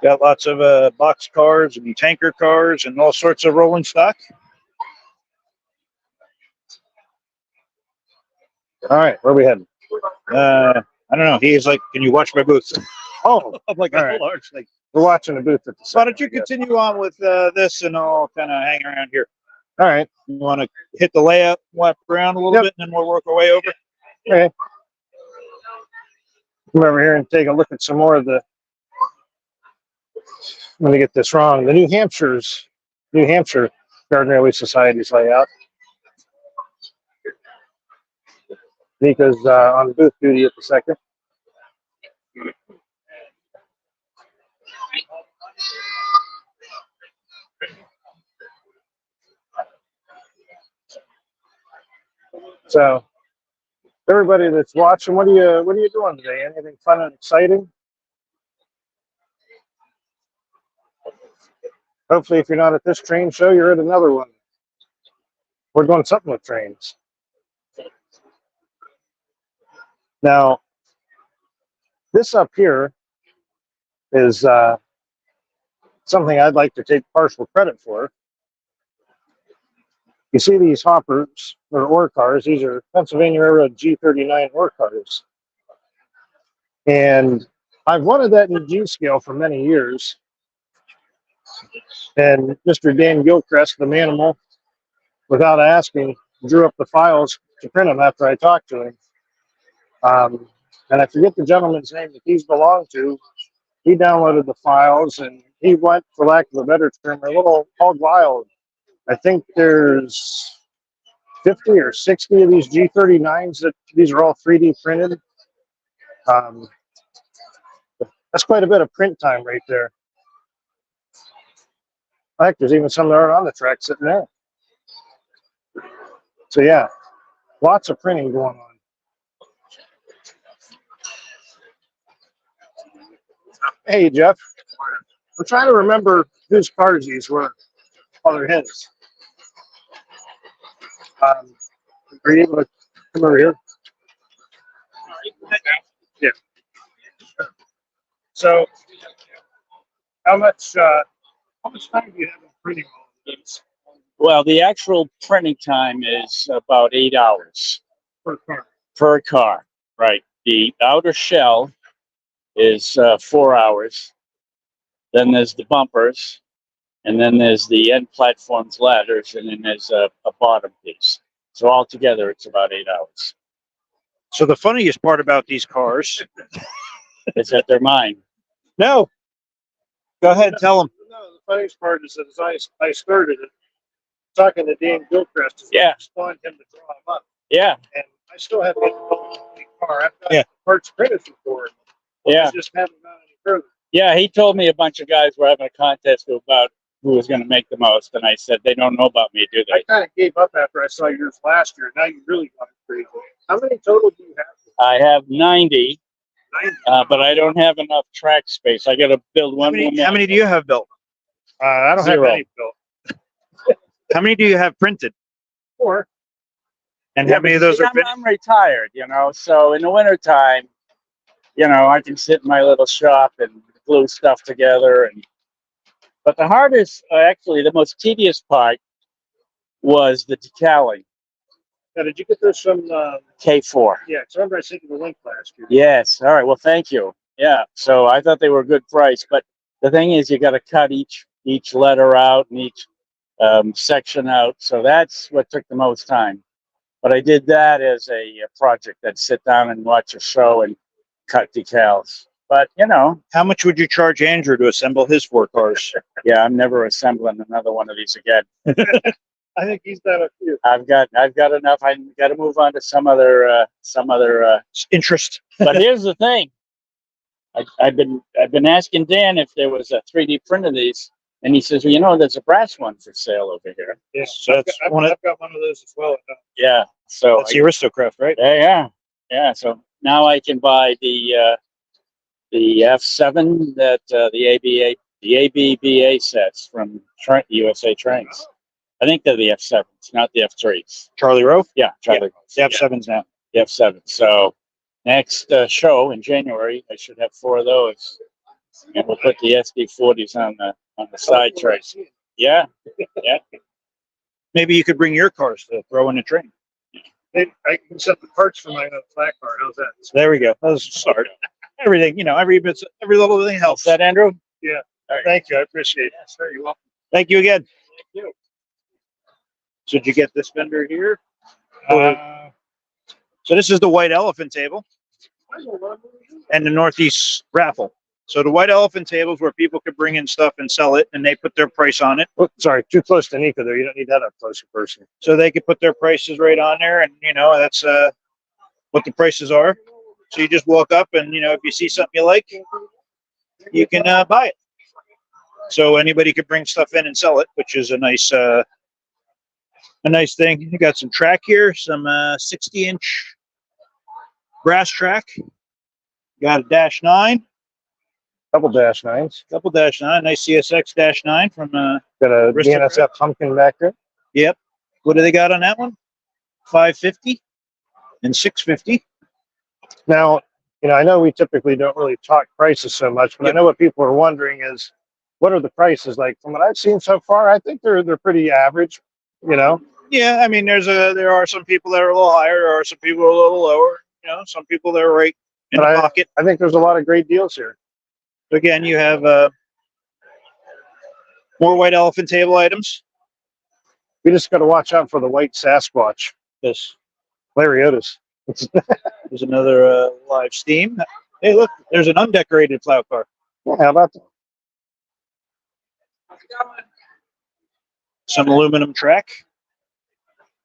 Got lots of box cars and tanker cars and all sorts of rolling stock. All right, where are we heading? I don't know. He's like, "Can you watch my booth?" Oh, I'm like, all right. large thing. We're watching the booth at the Why center, don't you I guess. continue on with this, and I'll kind of hang around here. All right. You want to hit the layout, walk around a little Yep. bit, and then we'll work our way over. Okay. Come over here and take a look at some more of the. Let me get this wrong. The New Hampshire Garden Railway Society's layout. Nico's on booth duty at the second. So, everybody that's watching, what are you doing today? Anything fun and exciting? Hopefully, if you're not at this train show, you're at another one. We're doing something with trains. Now, this up here is something I'd like to take partial credit for. You see these hoppers or ore cars. These are Pennsylvania Railroad G39 ore cars. And I've wanted that in G scale for many years. And Mr. Dan Gilchrist, the manimal, without asking, drew up the files to print them after I talked to him. And I forget the gentleman's name that these belong to. He downloaded the files and he went, for lack of a better term, a little hog wild. I think there's 50 or 60 of these G39s that these are all 3D printed. That's quite a bit of print time right there. In fact, there's even some that aren't on the track sitting there. So yeah, lots of printing going on. Hey, Jeff. I'm trying to remember whose cars these were. Oh, they're his. Are you able to come over here? Yeah. So, how much time do you have in printing all of these Well, the actual printing time is about 8 hours per car? per car, right? The outer shell is 4 hours. Then there's the bumpers, and then there's the end platforms, ladders, and then there's a bottom piece. So altogether, it's about 8 hours. So the funniest part about these cars, Is that they're mine? no, Go ahead, tell them. No, the funniest part is that as I started it, talking to Dan Gilchrist, Yeah. spawned him to draw him up. Yeah, And I still have the car. I've got Yeah. parts printed for it. yeah, I just haven't gone any further. yeah. He told me a bunch of guys were having a contest about who was going to make the most, and I said they don't know about me, do I they? kind of gave up after I saw yours last year. Now you really got crazy. How many total do you have? I have 90, 90. but I don't have enough track space. I got to build one more. How many do you have built? I don't Zero. have any built. How many do you have printed? 4. And Yeah, how many of but those see, are finished? I'm retired, so in the wintertime, I can sit in my little shop and glue stuff together. But the hardest, actually, the most tedious part was the decaling. Now, did you get this from? K4. Yeah, because I remember I sent you the link last year. Yes. All right. Well, thank you. Yeah. So I thought they were a good price, but the thing is, you got to cut each letter out and each section out. So that's what took the most time. But I did that as a project. I'd sit down and watch a show and cut decals. But How much would you charge Andrew to assemble his 4 cars? yeah, I'm never assembling another one of these again. I think he's done a few. I've got enough. I got to move on to some other. Interest. But here's the thing. I've been asking Dan if there was a 3D print of these, and he says, well, there's a brass one for sale over here. Yeah, So that's I've got one of those as well. Yeah. So That's the aristo-craft, right? yeah. So now I can buy the F7 that the ABBA sets from USA Trains. I think they're the F7s, not the F3s. Charlie Rowe? Yeah, Charlie. The F7s now. The F7. So next show in January, I should have 4 of those, and we'll put the SD40s on the side trays. Yeah, yeah. Maybe you could bring your cars to throw in a train. I can set the parts for my flat car. How's that? There we go. That was a start. Everything, every little thing helps. That Andrew? Yeah. All right. Thank you. I appreciate it. Sure, you're welcome. Thank you again. Thank you. So did you get this vendor here? So this is the white elephant table and the Northeast raffle. So the white elephant table is where people could bring in stuff and sell it, and they put their price on it. Oh, sorry, too close to Nico there. You don't need that up close in person. So they could put their prices right on there, and that's what the prices are. So you just walk up, and if you see something you like, you can buy it. So anybody could bring stuff in and sell it, which is a nice thing. You got some track here, some 60-inch brass track. Got a -9. Couple -9s. Couple -9, nice CSX -9 from Got a Aristocrat. DNSF pumpkin back there. Yep. What do they got on that one? 550 and 650. Now, I know we typically don't really talk prices so much, but I know what people are wondering is, what are the prices like? From what I've seen so far, I think they're pretty average. Yeah, I mean, there are some people that are a little higher, there are some people a little lower. Some people that are right in But the pocket. I think there's a lot of great deals here. Again, you have more white elephant table items. We just got to watch out for the white Sasquatch. This Larry Otis. there's another live steam. Hey, look, there's an undecorated plow car. Yeah, how about that? Some aluminum track.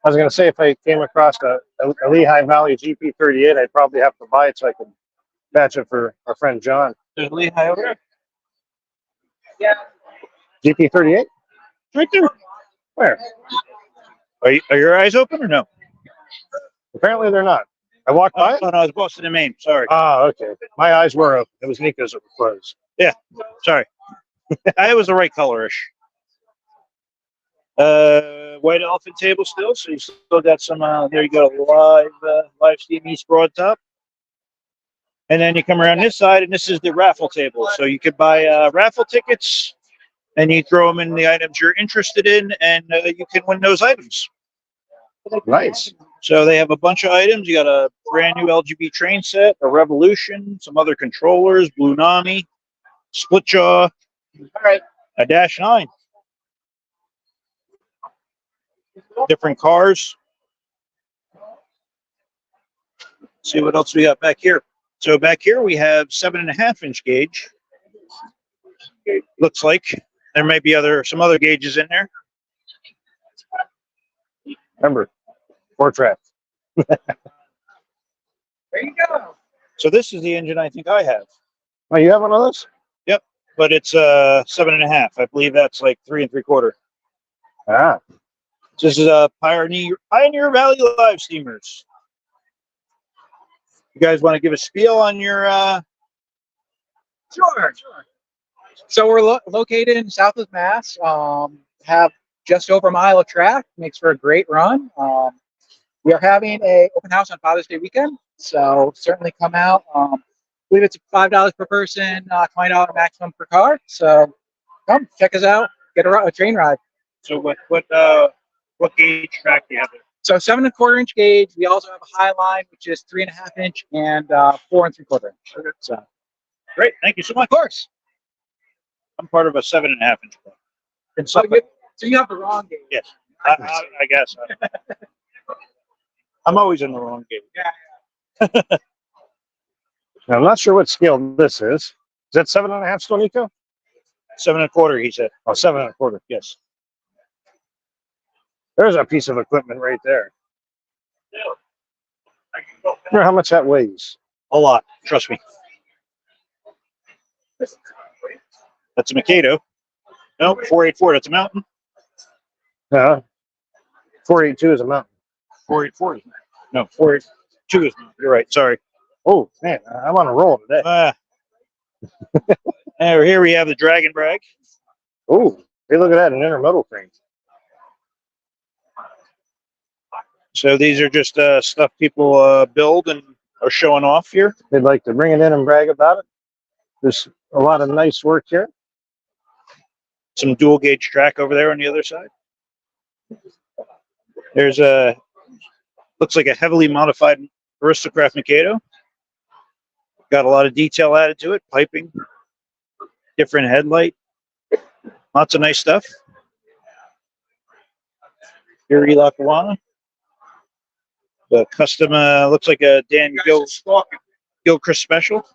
I was going to say, if I came across a Lehigh Valley GP38, I'd probably have to buy it so I could batch it for our friend John. There's Lehigh over there. Yeah. GP38? Right there. Where? Are your eyes open or no? Apparently they're not. I walked by it. Oh, no, I was Boston and Maine. Sorry. Ah, okay. My eyes were open. It was Nico's that were closed. Sorry. It was the right colorish. White elephant table still. So you still got some, there you go, live steam East Broad Top. And then you come around this side, and this is the raffle table. So you could buy raffle tickets, and you throw them in the items you're interested in, and you can win those items. Nice. So they have a bunch of items. You got a brand new LGB train set, a Revolution, some other controllers, Blue Nami, Split Jaw, a -9. Different cars. See what else we got back here. So back here we have 7.5-inch gauge. Looks like there may be some other gauges in there. Remember, four track. There you go. So this is the engine I think I have. Oh, you have one of those? But it's 7.5. I believe that's like 3 3/4. Ah, This is a Pioneer Valley Live Steamers. You guys want to give a spiel on your? Sure. So we're located in Southwest Mass. Have just over a mile of track. Makes for a great run. We are having a open house on Father's Day weekend, so certainly come out. I believe it's $5 per person, $20 maximum per car. So come check us out. Get a train ride. So what gauge track do you have there? So 7 1/4 inch gauge. We also have a high line, which is 3 1/2 inch and 4 3/4 inch. So Great, thank you so much. of course. I'm part of a 7.5 inch club. And So something. you have the wrong gauge. Yes, I guess. I'm always in the wrong gauge. now, I'm not sure what scale this is. Is that 7.5 still, Nico? 7 1/4, he said. Oh, 7 1/4. Yes. There's a piece of equipment right there. Wonder how much that weighs. A lot, trust me. That's a Mikado. No, 484. That's a Mountain. 482 is a mountain. 484. No, 482 is Mountain. You're right. Sorry. Oh man, I'm on a roll today. And here we have the Dragon Brag. Oh, hey, look at that, an intermodal crane. So these are just stuff people build and are showing off here. They'd like to bring it in and brag about it. There's a lot of nice work here. Some dual gauge track over there on the other side. There's looks like a heavily modified aristo-craft Mikado. Got a lot of detail added to it, piping, different headlight, lots of nice stuff. Here, Lackawanna. The custom looks like a Dan Gilchrist special.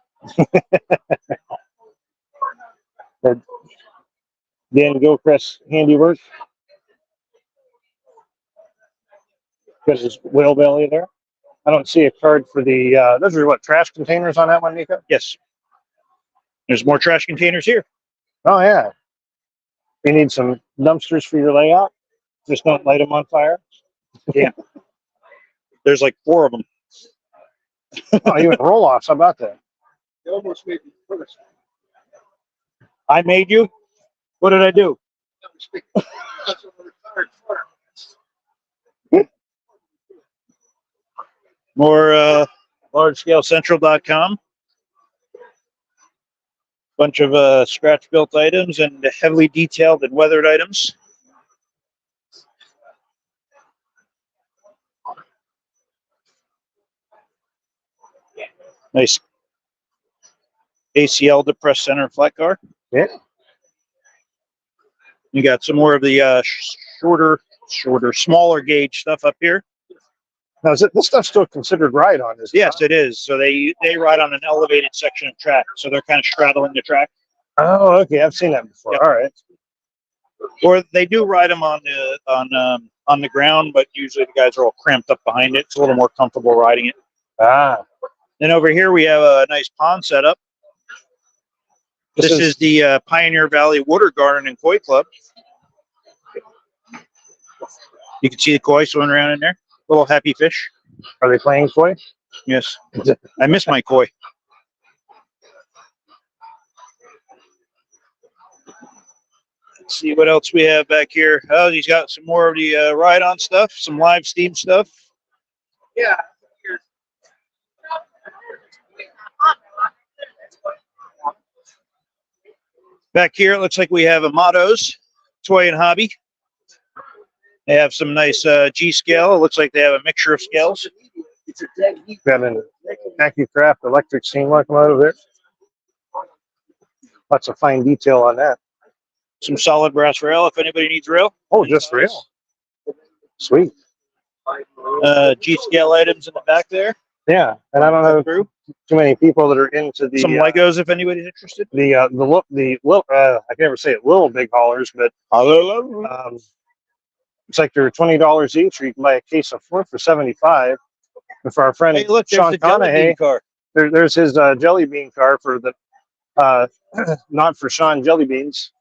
Dan Gilchrist handiwork. Got his whale belly there. I don't see a card for the, those are what, trash containers on that one, Nico? Yes. There's more trash containers here. Oh, yeah. You need some dumpsters for your layout. Just don't light them on fire. There's like 4 of them. Oh, you went roll offs. How about that? You almost made me first. I made you? What did I do? More largescalecentral.com. Bunch of scratch built items and heavily detailed and weathered items. Nice ACL depressed center flat car. Yeah. You got some more of the smaller gauge stuff up here. Now, is this stuff still considered ride on? Is it Yes, not? it is. So they ride on an elevated section of track, so they're kind of straddling the track. Oh, okay. I've seen that before. Yep. All right. Or they do ride them on the ground, but usually the guys are all cramped up behind it. It's a little more comfortable riding it. Ah, Then over here we have a nice pond setup. This is the Pioneer Valley Water Garden and Koi Club. You can see the koi swimming around in there. Little happy fish. Are they playing koi? Yes. I miss my koi. Let's see what else we have back here. Oh, he's got some more of the ride-on stuff, some live steam stuff. Yeah. Back here, it looks like we have a Motto's Toy and Hobby. They have some nice G scale. It looks like they have a mixture of scales. Got an MrPictovid electric steam locomotive there. Lots of fine detail on that. Some solid brass rail if anybody needs rail. Oh, just real. Sweet. G scale items in the back there. Yeah, and I don't know too many people that are into the Some Legos if anybody's interested. I can never say it, little big haulers, but it's like they're $20 each, or you can buy a case of 4 for 75. And for our friend Hey, look, there's Sean the jelly Conahay, bean car. there's his jelly bean car for the not for Sean jelly beans.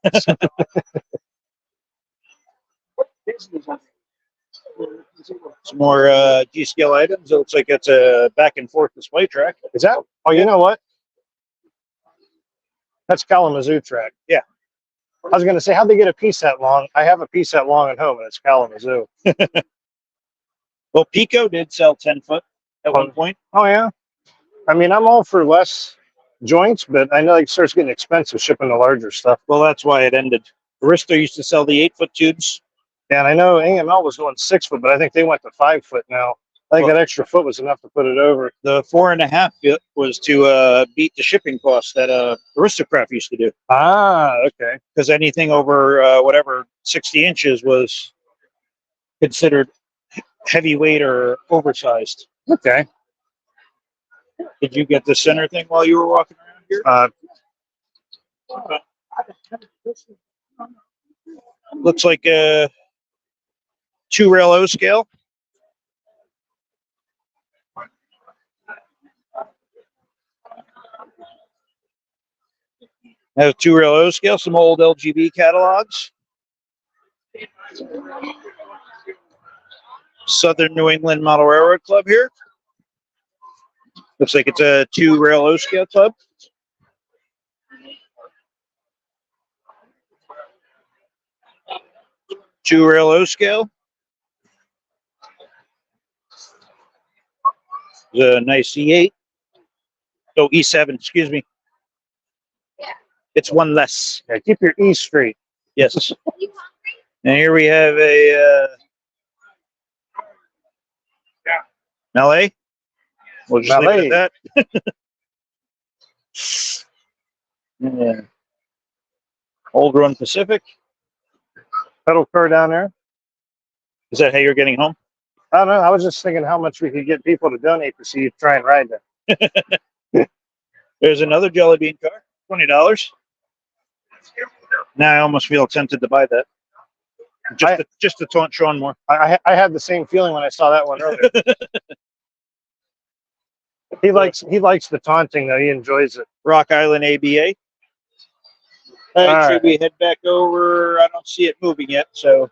Some more G-scale items. It looks like it's a back and forth display track. Is that? Oh, you know what? That's Kalamazoo track. Yeah. I was going to say, how'd they get a piece that long? I have a piece that long at home, and it's Kalamazoo. Well, Pico did sell 10-foot at one point. Oh, yeah. I mean, I'm all for less joints, but I know it starts getting expensive shipping the larger stuff. Well, that's why it ended. Aristo used to sell the 8-foot tubes. Yeah, and I know AML was going 6 foot, but I think they went to 5 foot now. I think that extra foot was enough to put it over. The 4.5 foot was to beat the shipping costs that aristo-craft used to do. Ah, okay. Because anything over whatever 60 inches was considered heavyweight or oversized. Okay. Did you get the center thing while you were walking around here? Looks like a 2-rail O scale. Has a 2-rail O scale, some old LGB catalogs. Southern New England Model Railroad Club here. Looks like it's a 2-rail O scale club. Two-rail O scale. There's a nice E8. Oh, E7, excuse me. It's one less. Yeah, keep your E straight. Yes. And here we have a Malay. We'll just leave it at that. Yeah. Old Run Pacific. Pedal car down there. Is that how you're getting home? I don't know. I was just thinking how much we could get people to donate to see you try and ride that. There's another jelly bean car, $20. Now I almost feel tempted to buy that. Just to taunt Sean more. I had the same feeling when I saw that one earlier. He likes the taunting though. He enjoys it. Rock Island ABA. All right, should we head back over? I don't see it moving yet, so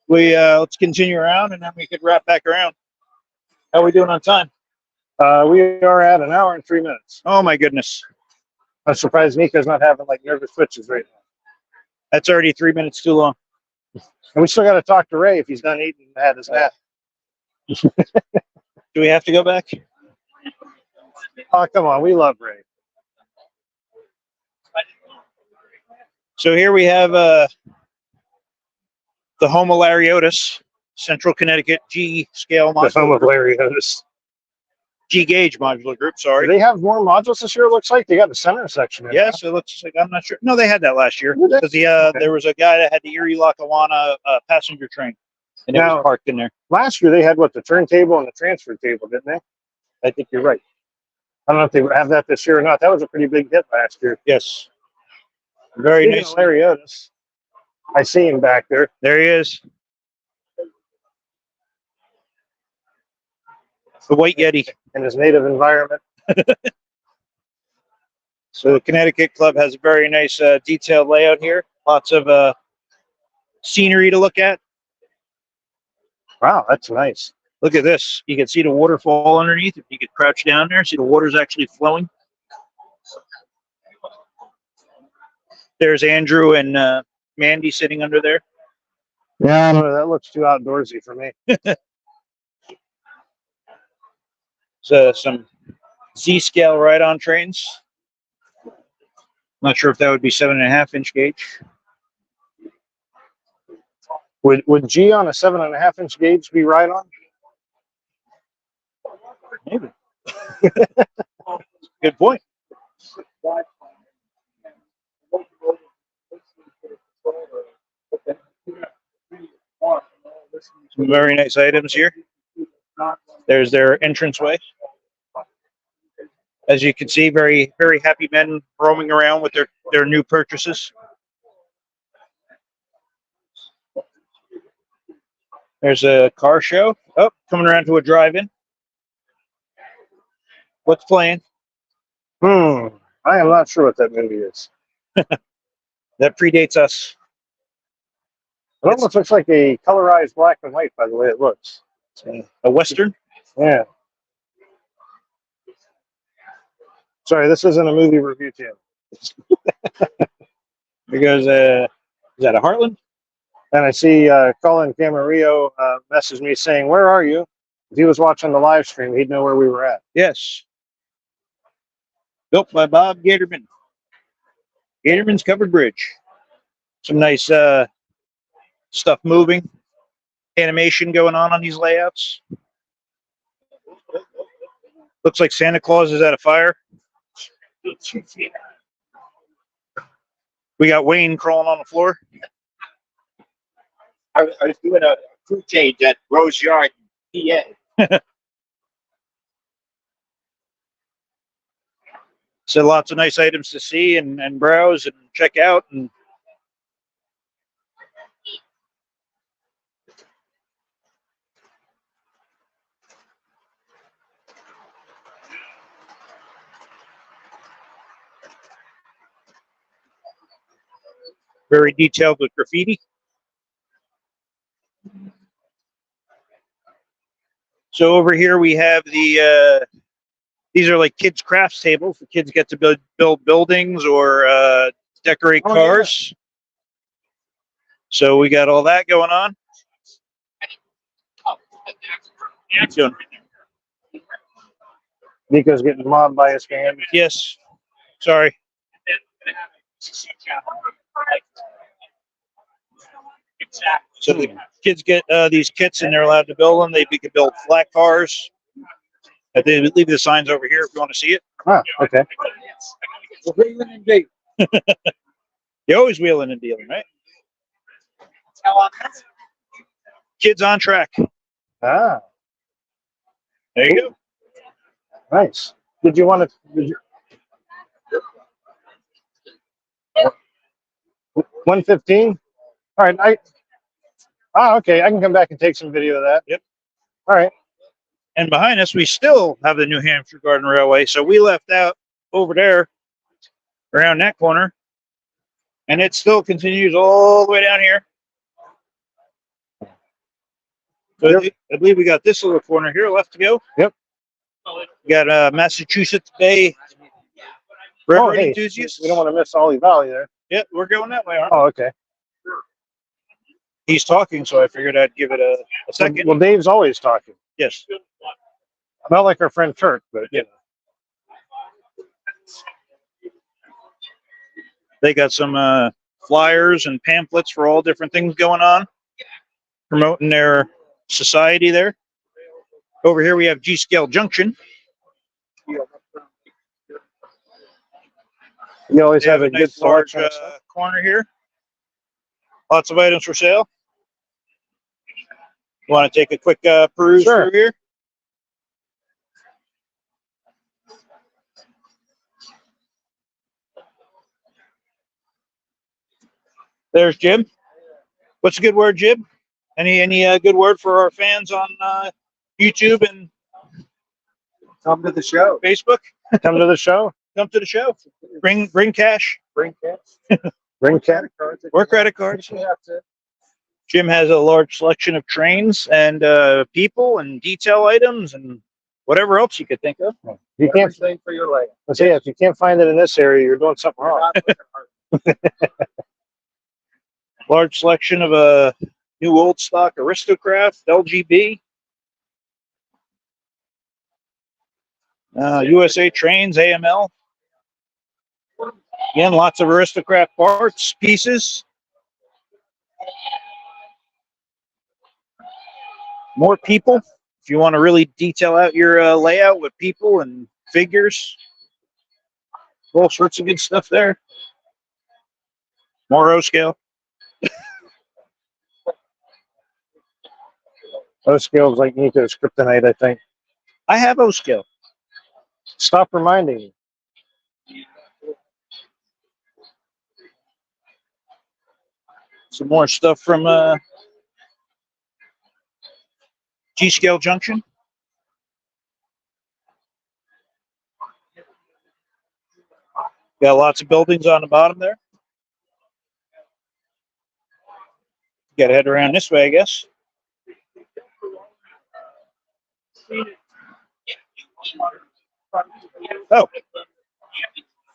we let's continue around and then we could wrap back around. How are we doing on time? We are at 1 hour and 3 minutes. Oh my goodness. I'm surprised Nico's not having like nervous twitches right now. That's already 3 minutes too long. And we still got to talk to Ray if he's done eating and had his nap. Do we have to go back? Oh, come on. We love Ray. So here we have the home of Larry Otis, Central Connecticut G scale The modular home of group. Larry Otis. G gauge modular group, sorry. Do they have more modules this year? It looks like they got the center section. In Yes, it looks like, I'm not sure. No, they had that last year. Did they? Because there was a guy that had the Erie Lackawanna passenger train, and it Now- was parked in there. Last year they had what, the turntable and the transfer table, didn't they? I think you're right. I don't know if they have that this year or not. That was a pretty big hit last year. Yes. Very Speaking nice. of Larry Otis, I see him back there. There he is. The White Yeti. In his native environment. So the Connecticut Club has a very nice detailed layout here. Lots of scenery to look at. Wow, that's nice. Look at this. You can see the waterfall underneath. If you could crouch down there, see the water's actually flowing. There's Andrew and Mandy sitting under there. Yeah, I don't know. That looks too outdoorsy for me. So some Z-scale ride-on trains. Not sure if that would be 7.5-inch gauge. Would G on a 7.5-inch gauge be right on? Maybe. Good point. Some very nice items here. There's their entranceway. As you can see, very, very happy men roaming around with their new purchases. There's a car show. Oh, coming around to a drive-in. What's playing? I am not sure what that movie is. That predates us. It almost looks like a colorized black and white by the way it looks. A Western? Yeah. Sorry, this isn't a movie review channel. Because, is that a Heartland? And I see Colin Camarillo messaged me saying, "Where are you?" If he was watching the live stream, he'd know where we were at. Yes. Built by Bob Gatorman. Gatorman's Covered Bridge. Some nice stuff moving. Animation going on these layouts. Looks like Santa Claus is at a fire. We got Wayne crawling on the floor. I was doing a food change at Rose Yard, PA. So lots of nice items to see and browse and check out. And very detailed with graffiti. So over here we have the these are like kids' crafts tables. The kids get to build buildings or decorate cars. So we got all that going on. Doing? Nico's getting mobbed by his fans. Yes. Sorry. So the kids get these kits and they're allowed to build them. They can build flat cars. They leave the signs over here if you want to see it. Ah, okay. You're always wheeling and dealing, right? Kids on track. Ah, There you go. nice. Did you want to? 115. All right. Okay. I can come back and take some video of that. Yep. All right. And behind us, we still have the New Hampshire Garden Railway. So we left out over there around that corner. And it still continues all the way down here. So I believe we got this little corner here left to go. Yep. We got Massachusetts Bay Railroad hey, enthusiasts. we don't want to miss Ollie Valley there. Yep, we're going that way, aren't we? Oh, okay. He's talking, so I figured I'd give it a second. Well, Dave's always talking. Yes. Not like our friend Turk, but you know. They got some flyers and pamphlets for all different things going on, promoting their society there. Over here we have G-Scale Junction. You always They have a nice good large selection. corner here. Lots of items for sale. You want to take a quick peruse Sure. through here? There's Jim. What's a good word, Jim? Any good word for our fans on YouTube and Come to the show. Facebook? Come to the show. Come to the show. Bring cash. Bring cash. Bring cat. Or credit cards. Jim has a large selection of trains and people and detail items and whatever else you could think of. You can't. For your life. Let's say if you can't find it in this area, you're doing something wrong. Large selection of new old stock aristo-craft, LGB. USA trains, AML. Again, lots of aristocrat parts, pieces. More people. If you want to really detail out your layout with people and figures. All sorts of good stuff there. More O scale. Those skills like Nico's kryptonite, I think. I have O skill. Stop reminding me. Some more stuff from G Scale Junction. Got lots of buildings on the bottom there. Got to head around this way, I guess. Oh,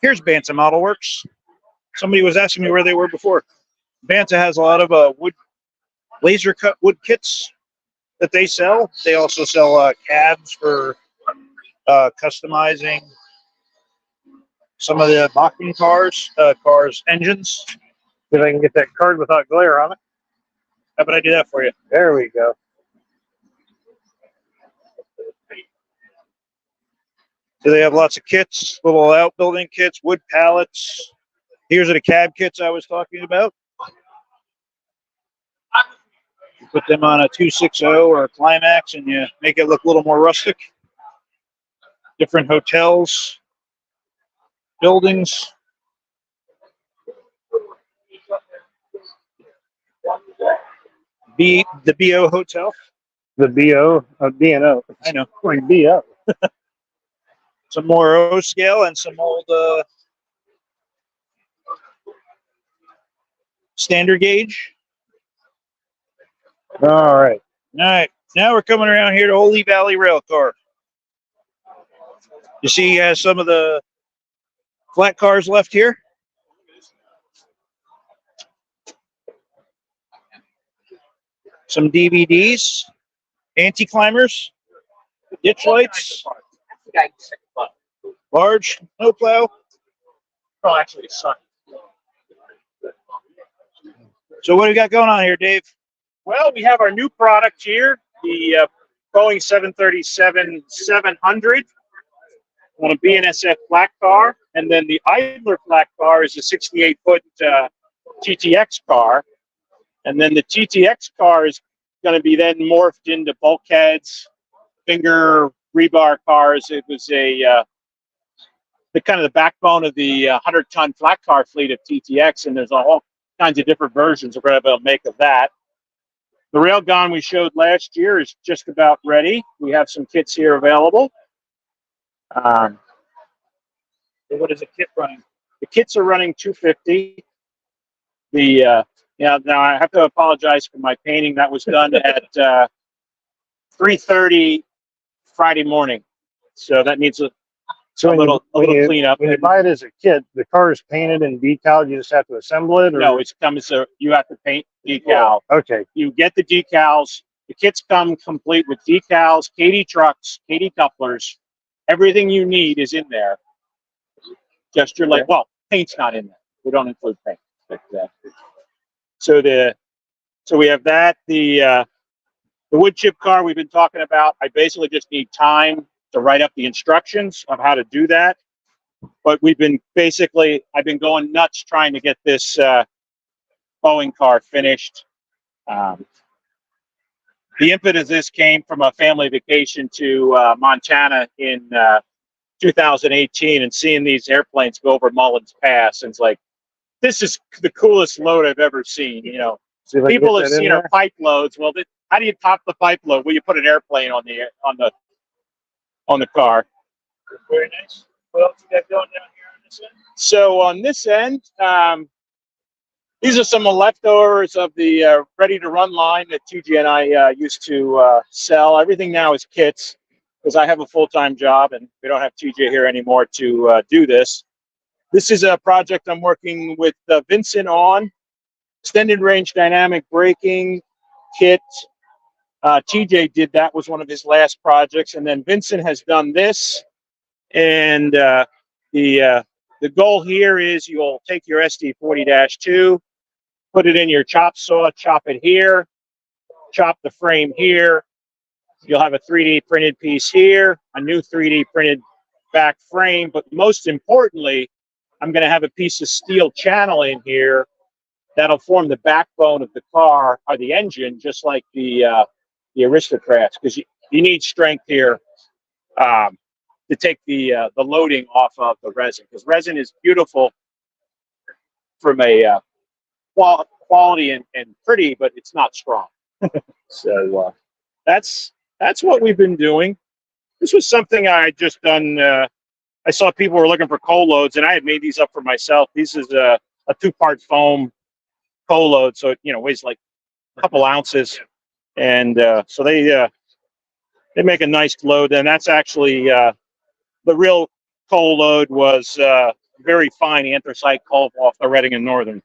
here's Banta Model Works. Somebody was asking me where they were before. Banta has a lot of wood, laser cut wood kits that they sell. They also sell cabs for customizing some of the Bachmann cars, engines. See if I can get that card without glare on it. How about I do that for you? There we go. So they have lots of kits, little outbuilding kits, wood pallets. Here's the cab kits I was talking about. You put them on a 260 or a Climax and you make it look a little more rustic. Different hotels, buildings. The BO Hotel. The BO, B&O. I know. Like BO. Some more O scale and some old standard gauge. All right. All right, now we're coming around here to Holy Valley Railcar. You see he has some of the flat cars left here. Some DVDs, anti-climbers, ditch lights, large snowplow. Oh, actually, it's sunny. So what do we got going on here, Dave? Well, we have our new product here, the Boeing 737-700 on a BNSF flat car, and then the Idler flat car is a 68-foot TTX car, and then the TTX car is going to be then morphed into bulkheads, finger rebar cars. It was the kind of the backbone of the 100-ton flat car fleet of TTX, and there's all kinds of different versions we're going to be able to make of that. The railgun we showed last year is just about ready. We have some kits here available. What is a kit running? The kits are running $250. Now I have to apologize for my painting. That was done at 3:30 Friday morning, so that needs a little cleanup. When you buy it as a kit, the car is painted and decaled. You just have to assemble it. Or? No, it's comes. You have to paint decal. Okay. You get the decals. The kits come complete with decals, Katy trucks, Katy couplers. Everything you need is in there. Just your paint's not in there. We don't include paint. But, so we have that. The wood chip car we've been talking about. I basically just need time to write up the instructions of how to do that. But I've been going nuts trying to get this Boeing car finished. The impetus of this came from a family vacation to Montana in 2018 and seeing these airplanes go over Mullins Pass. And it's like, this is the coolest load I've ever seen. You know, people have seen our pipe loads. Well, how do you top the pipe load? Well, you put an airplane on the car. Very nice. What else you got going down here on this end? So on this end, these are some leftovers of the ready-to-run line that TJ and I used to sell. Everything now is kits because I have a full-time job and we don't have TJ here anymore to do this. This is a project I'm working with Vincent on. Extended range dynamic braking kit. TJ did that, was one of his last projects. And then Vincent has done this. And the goal here is you'll take your SD40-2, put it in your chop saw, chop it here, chop the frame here. You'll have a 3D printed piece here, a new 3D printed back frame. But most importantly, I'm going to have a piece of steel channel in here that'll form the backbone of the car or the engine, just like the the aristo-crafts, because you need strength here to take the loading off of the resin, because resin is beautiful from a quality and pretty, but it's not strong. So that's what we've been doing. This was something I had just done. I saw people were looking for coal loads, and I had made these up for myself. This is a 2-part foam coal load, so it weighs like a couple ounces, and so they make a nice load. And that's actually the real coal load was very fine anthracite coal off the Reading and Northern.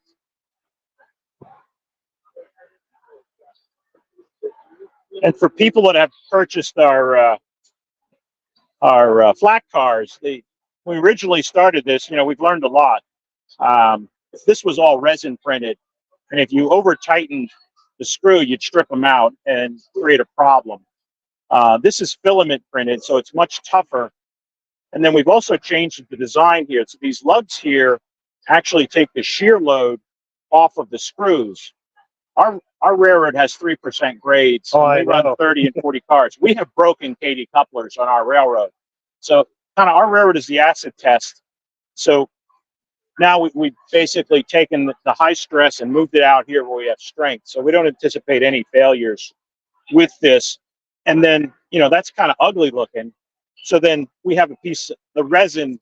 And for people that have purchased our flat cars, when we originally started this, we've learned a lot. This was all resin printed, and if you over tightened the screw, you'd strip them out and create a problem. This is filament printed, so it's much tougher. And then we've also changed the design here. So these lugs here actually take the shear load off of the screws. Our railroad has 3% grades. Oh, we run 30 and 40 cars. We have broken Katy couplers on our railroad. So kind of our railroad is the acid test. So now we've basically taken the high stress and moved it out here where we have strength. So we don't anticipate any failures with this. And then, that's kind of ugly looking. So then we have a piece, the resin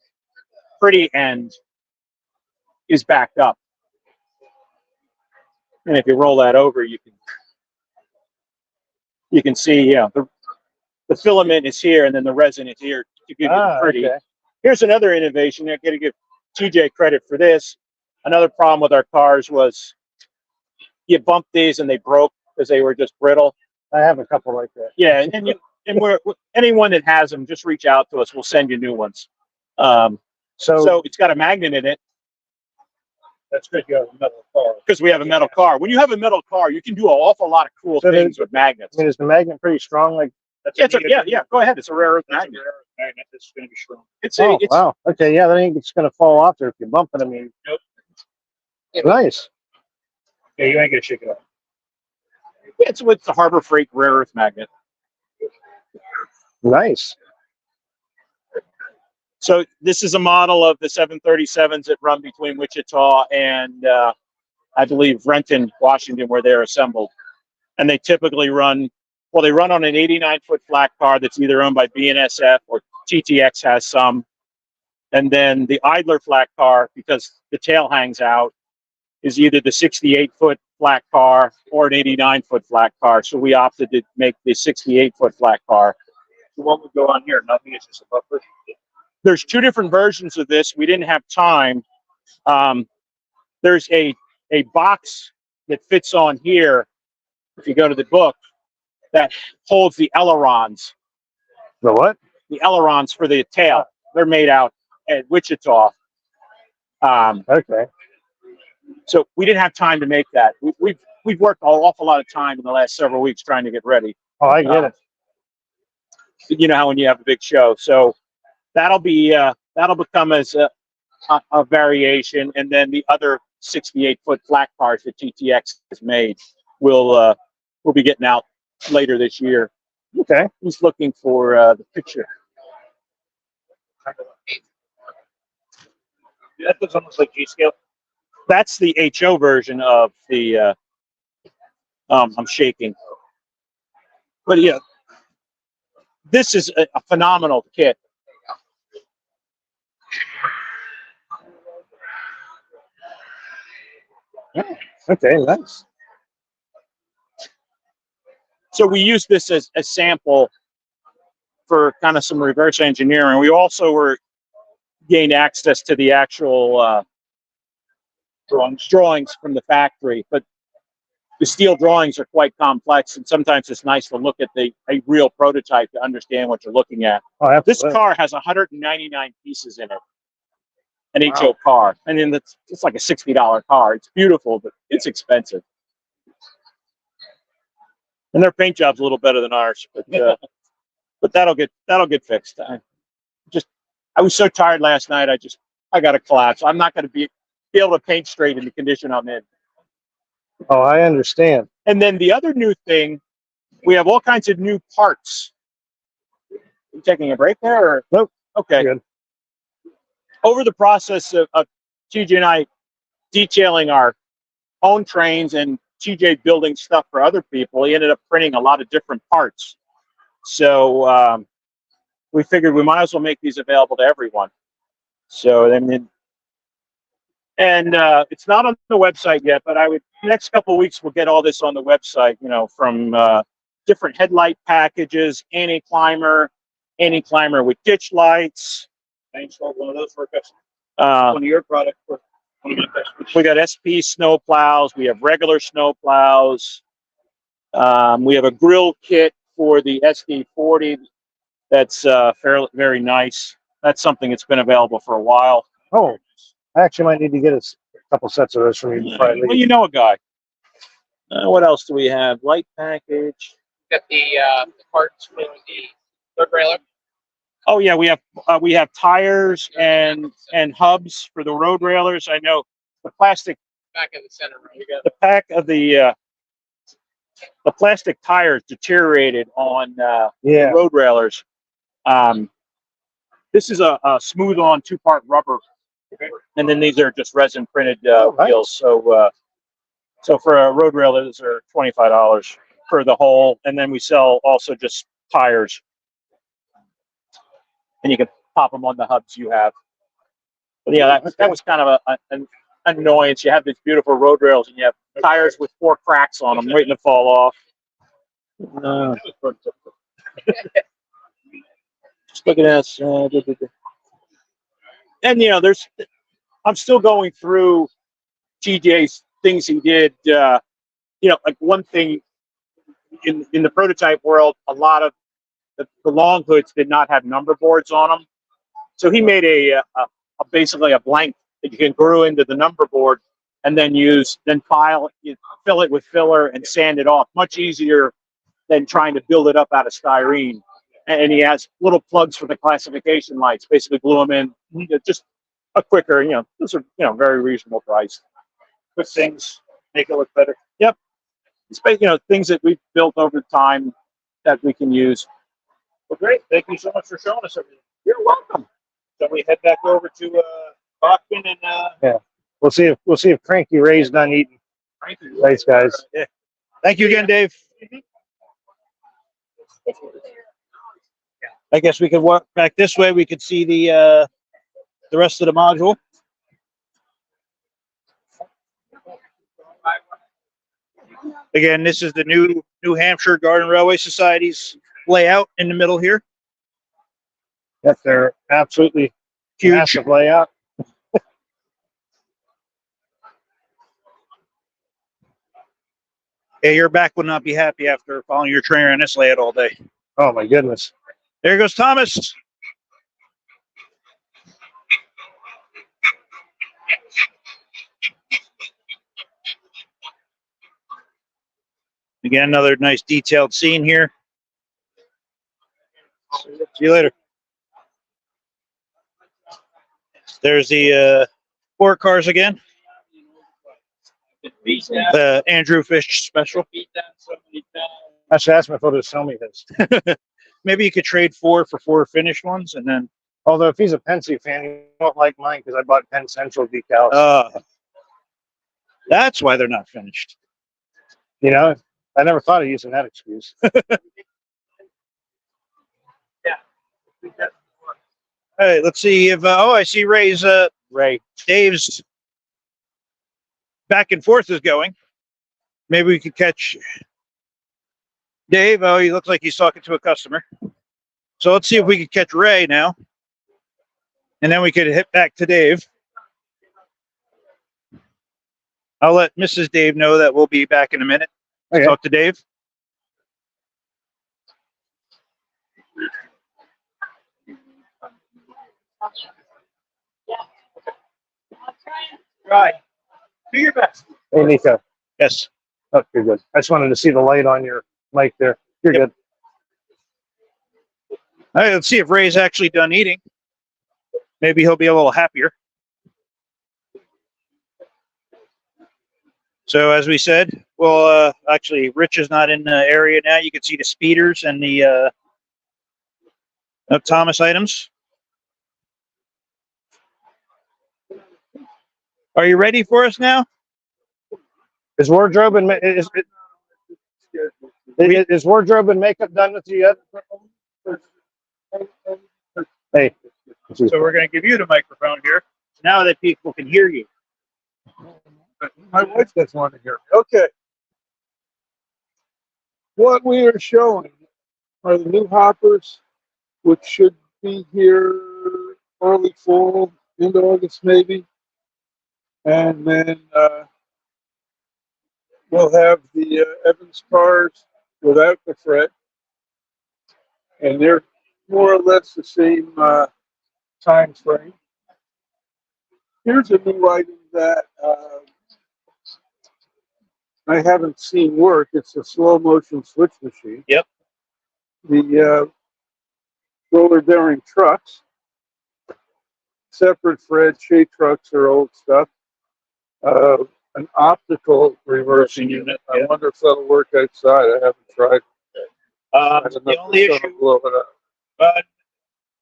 pretty end is backed up. And if you roll that over, you can see, the filament is here, and then the resin is here to give you the pretty. Okay. Here's another innovation. I got to give TJ credit for this. Another problem with our cars was you bumped these and they broke because they were just brittle. I have a couple like that. Yeah, and anyone that has them, just reach out to us. We'll send you new ones. So it's got a magnet in it. That's good. You have a metal car. Because we have a metal car. When you have a metal car, you can do an awful lot of cool things with magnets. I mean, is the magnet pretty strong? Like, yeah. Go ahead. It's a rare earth magnet. Magnet that's going to be strong. Wow. Okay, yeah, then it's going to fall off there if you bump it. I mean, Nope. Nice. Yeah, you ain't going to shake it off. It's with the Harbor Freight rare earth magnet. Nice. So this is a model of the 737s that run between Wichita and I believe Renton, Washington, where they're assembled. And they typically run, they run on an 89-foot flat car that's either owned by BNSF or TTX has some. And then the idler flat car, because the tail hangs out, is either the 68-foot flat car or an 89-foot flat car. So we opted to make the 68-foot flat car. The one would go on here. Nothing. It's just a buffer. There's 2 different versions of this. We didn't have time. There's a box that fits on here, if you go to the book, that holds the ailerons. The what? The ailerons for the tail. They're made out at Wichita. Okay. So we didn't have time to make that. We've worked an awful lot of time in the last several weeks trying to get ready. Oh, I get it. You know how when you have a big show. So that'll become as a variation, and then the other 68-foot flat cars that TTX has made will be getting out later this year. Okay. He's looking for the picture. That looks almost like G-scale. That's the HO version of the. I'm shaking, but yeah, this is a phenomenal kit. Okay, nice. So we use this as a sample for kind of some reverse engineering. We also gained access to the actual drawings from the factory, but the steel drawings are quite complex, and sometimes it's nice to look at a real prototype to understand what you're looking at. Oh, this car has 199 pieces in it, an Wow. HO car. I mean, it's like a $60 car. It's beautiful, but it's expensive. And their paint job's a little better than ours, but that'll get fixed. I was so tired last night. I got to collapse. I'm not going to be able to paint straight in the condition I'm in. Oh, I understand. And then the other new thing We have all kinds of new parts. You taking a break there? Or? Nope. Okay. Good. Over the process of TJ and I detailing our own trains and TJ building stuff for other people, he ended up printing a lot of different parts. So we figured we might as well make these available to everyone. So I mean, and it's not on the website yet, but next couple of weeks we'll get all this on the website. You know, from different headlight packages, anti-climber with ditch lights. I installed one of those for a customer. One One of your products for one of my customers. We got SP snow plows. We have regular snow plows. We have a grill kit for the SD40 that's very nice. That's something that's been available for a while. Oh, I actually might need to get a couple sets of those from you before I leave. Well, you know a guy. What else do we have? Light package. Got the parts for the third trailer. Oh yeah, we have tires and hubs for the road railers. I know the plastic Back in the center row. You got the pack of the plastic tires deteriorated on Yeah. the road railers. This is a smooth on 2-part rubber, and then these are just resin printed Oh, nice. wheels. So for a road railer, those are $25 for the whole, and then we sell also just tires, and you can pop them on the hubs you have. But yeah, that was kind of an annoyance. You have these beautiful road rails, and you have tires with 4 cracks on them waiting to fall off. Just looking at this, and you know, I'm still going through TJ's things he did. You know, like one thing in the prototype world, a lot of the long hoods did not have number boards on them, so he made basically a blank that you can glue into the number board, and then fill it with filler and sand it off. Much easier than trying to build it up out of styrene. And he has little plugs for the classification lights. Basically, glue them in. Just a quicker. You know, those are very reasonable price. Quick things, make it look better. Yep. It's things that we've built over time that we can use. Well, great. Thank you so much for showing us everything. You're welcome. So we head back over to Bachman and Yeah. We'll see if Cranky Ray's done eating. Frankie. Thanks, guys. Yeah. Thank you again, Dave. I guess we could walk back this way. We could see the rest of the module. Again, this is the New Hampshire Garden Railway Society's layout in the middle here. Yep, they're absolutely Huge. massive layout. Yeah, your back would not be happy after following your trainer in this layout all day. Oh my goodness. There goes Thomas. Again, another nice detailed scene here. See you later. There's the 4 cars again. The Andrew Fish special. I should ask my photo to sell me this. Maybe you could trade 4 for 4 finished ones, and then. Although if he's a Pensy fan, he won't like mine because I bought Penn Central decals. That's why they're not finished. You know, I never thought of using that excuse. All right, let's see if. I see Ray's. Dave's back and forth is going. Maybe we could catch Dave. Oh, he looks like he's talking to a customer. So let's see if we could catch Ray now. And then we could hit back to Dave. I'll let Mrs. Dave know that we'll be back in a minute to Okay. talk to Dave. Right. Do your best. Hey, Nico. Yes. Oh, you're good. I just wanted to see the light on your mic there. You're good. All right, let's see if Ray's actually done eating. Maybe he'll be a little happier. So as we said, well, actually, Rich is not in the area now. You can see the speeders and the Thomas items. Are you ready for us now? Is wardrobe and is wardrobe and makeup done with you yet? Hey. So we're going to give you the microphone here now that people can hear you. My wife doesn't want to hear me. Okay. What we are showing are the new hoppers, which should be here early fall, into August maybe. And then we'll have the Evans cars without the fret. And they're more or less the same time frame. Here's a new item that I haven't seen work. It's a slow motion switch machine. Yep. The roller bearing trucks, separate Fred Shea trucks are old stuff. An optical reversing unit. I wonder if that'll work outside. I haven't tried. The only issue, blow it up. but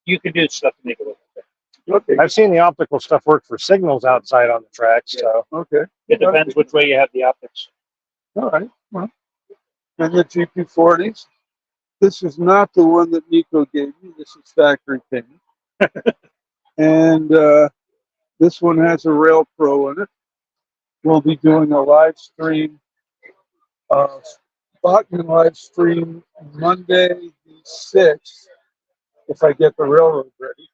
you can do stuff to make it look better. Okay. I've seen the optical stuff work for signals outside on the tracks. So Okay. It depends which way you have the optics. All right. Well, and the GP40s. This is not the one that Nico gave me. This is factory pin. And this one has a Rail Pro in it. We'll be doing a live stream, Bachman live stream Monday the 6th, if I get the railroad ready.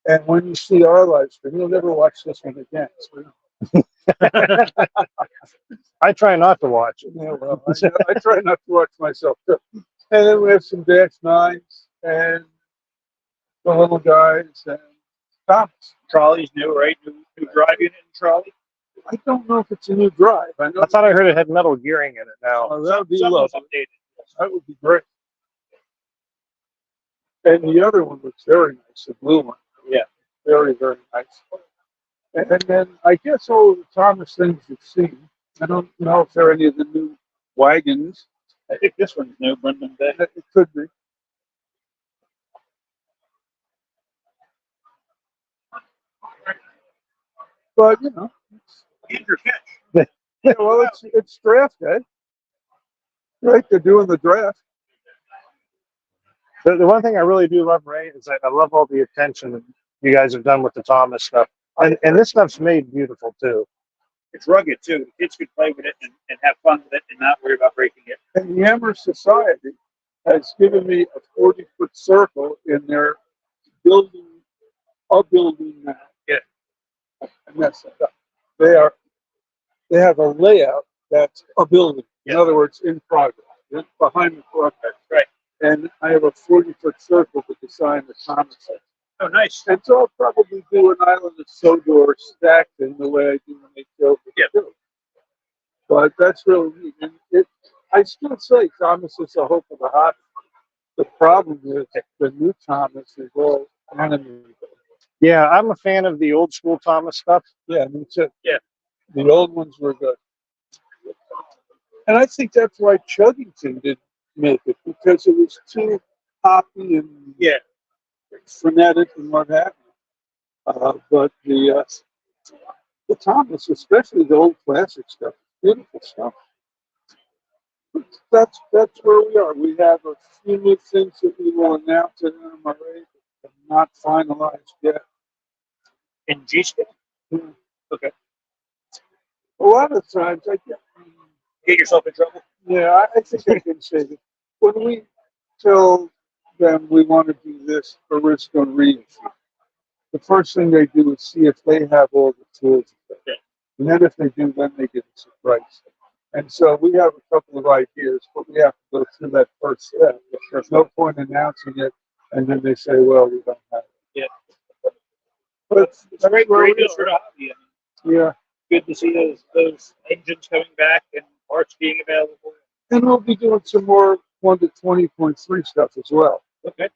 And when you see our live stream, you'll never watch this one again. I try not to watch it. Yeah, well, I try not to watch myself too. And then we have some Dash 9s and the little guys and Thomas. Trolley's new, right? New drive unit in trolley. I don't know if it's a new drive. I know I thought I heard it had metal gearing in it now. that would be Something's lovely. updated. That would be great. And the other one looks very nice, the blue one. Yeah. Very, very nice. And then I guess all of the Thomas things you've seen. I don't know if there are any of the new wagons. I think this one's new, Brendan. It could be. But you know, Andrew Catch. yeah, well, it's draft day, right? They're doing the draft. The one thing I really do love, Ray, is I love all the attention that you guys have done with the Thomas stuff. And this stuff's made beautiful too. It's rugged too. The kids can play with it and have fun with it and not worry about breaking it. And the Amherst Society has given me a 40-foot circle in their building, a building now. Yeah. And that's they have a layout that's a building. In Yeah. other words, in progress. It's behind the clock. Right. And I have a 40-foot circle with the sign of Thomas. Oh, nice. And so I'll probably do an island of Sodor stacked in the way I do when they go. Yeah. But that's really neat. And I still say Thomas is the hope of the hobby. The problem is the new Thomas is all animated. Yeah, I'm a fan of the old school Thomas stuff. Yeah, me too. Yeah. The old ones were good. And I think that's why Chuggington didn't make it, because it was too hoppy and frenetic and what have you. But the Thomas, especially the old classic stuff, beautiful stuff. That's where we are. We have a few new things that we will announce at NMRA, but not finalized yet. In G scale. Okay. A lot of times I Get yourself in trouble. yeah, I think I can say that when we tell them we want to do this Aristo reissue, the first thing they do is see if they have all the tools. Yeah. And then if they do, then they give us a price. And so we have a couple of ideas, but we have to go through that first step. There's no point announcing it, and then they say, well, we don't have it. Yeah. But It's great where we news are. for the hobby. Yeah. Good to see those engines coming back and parts being available. And we'll be doing some more 1 to 20.3 stuff as well. Okay.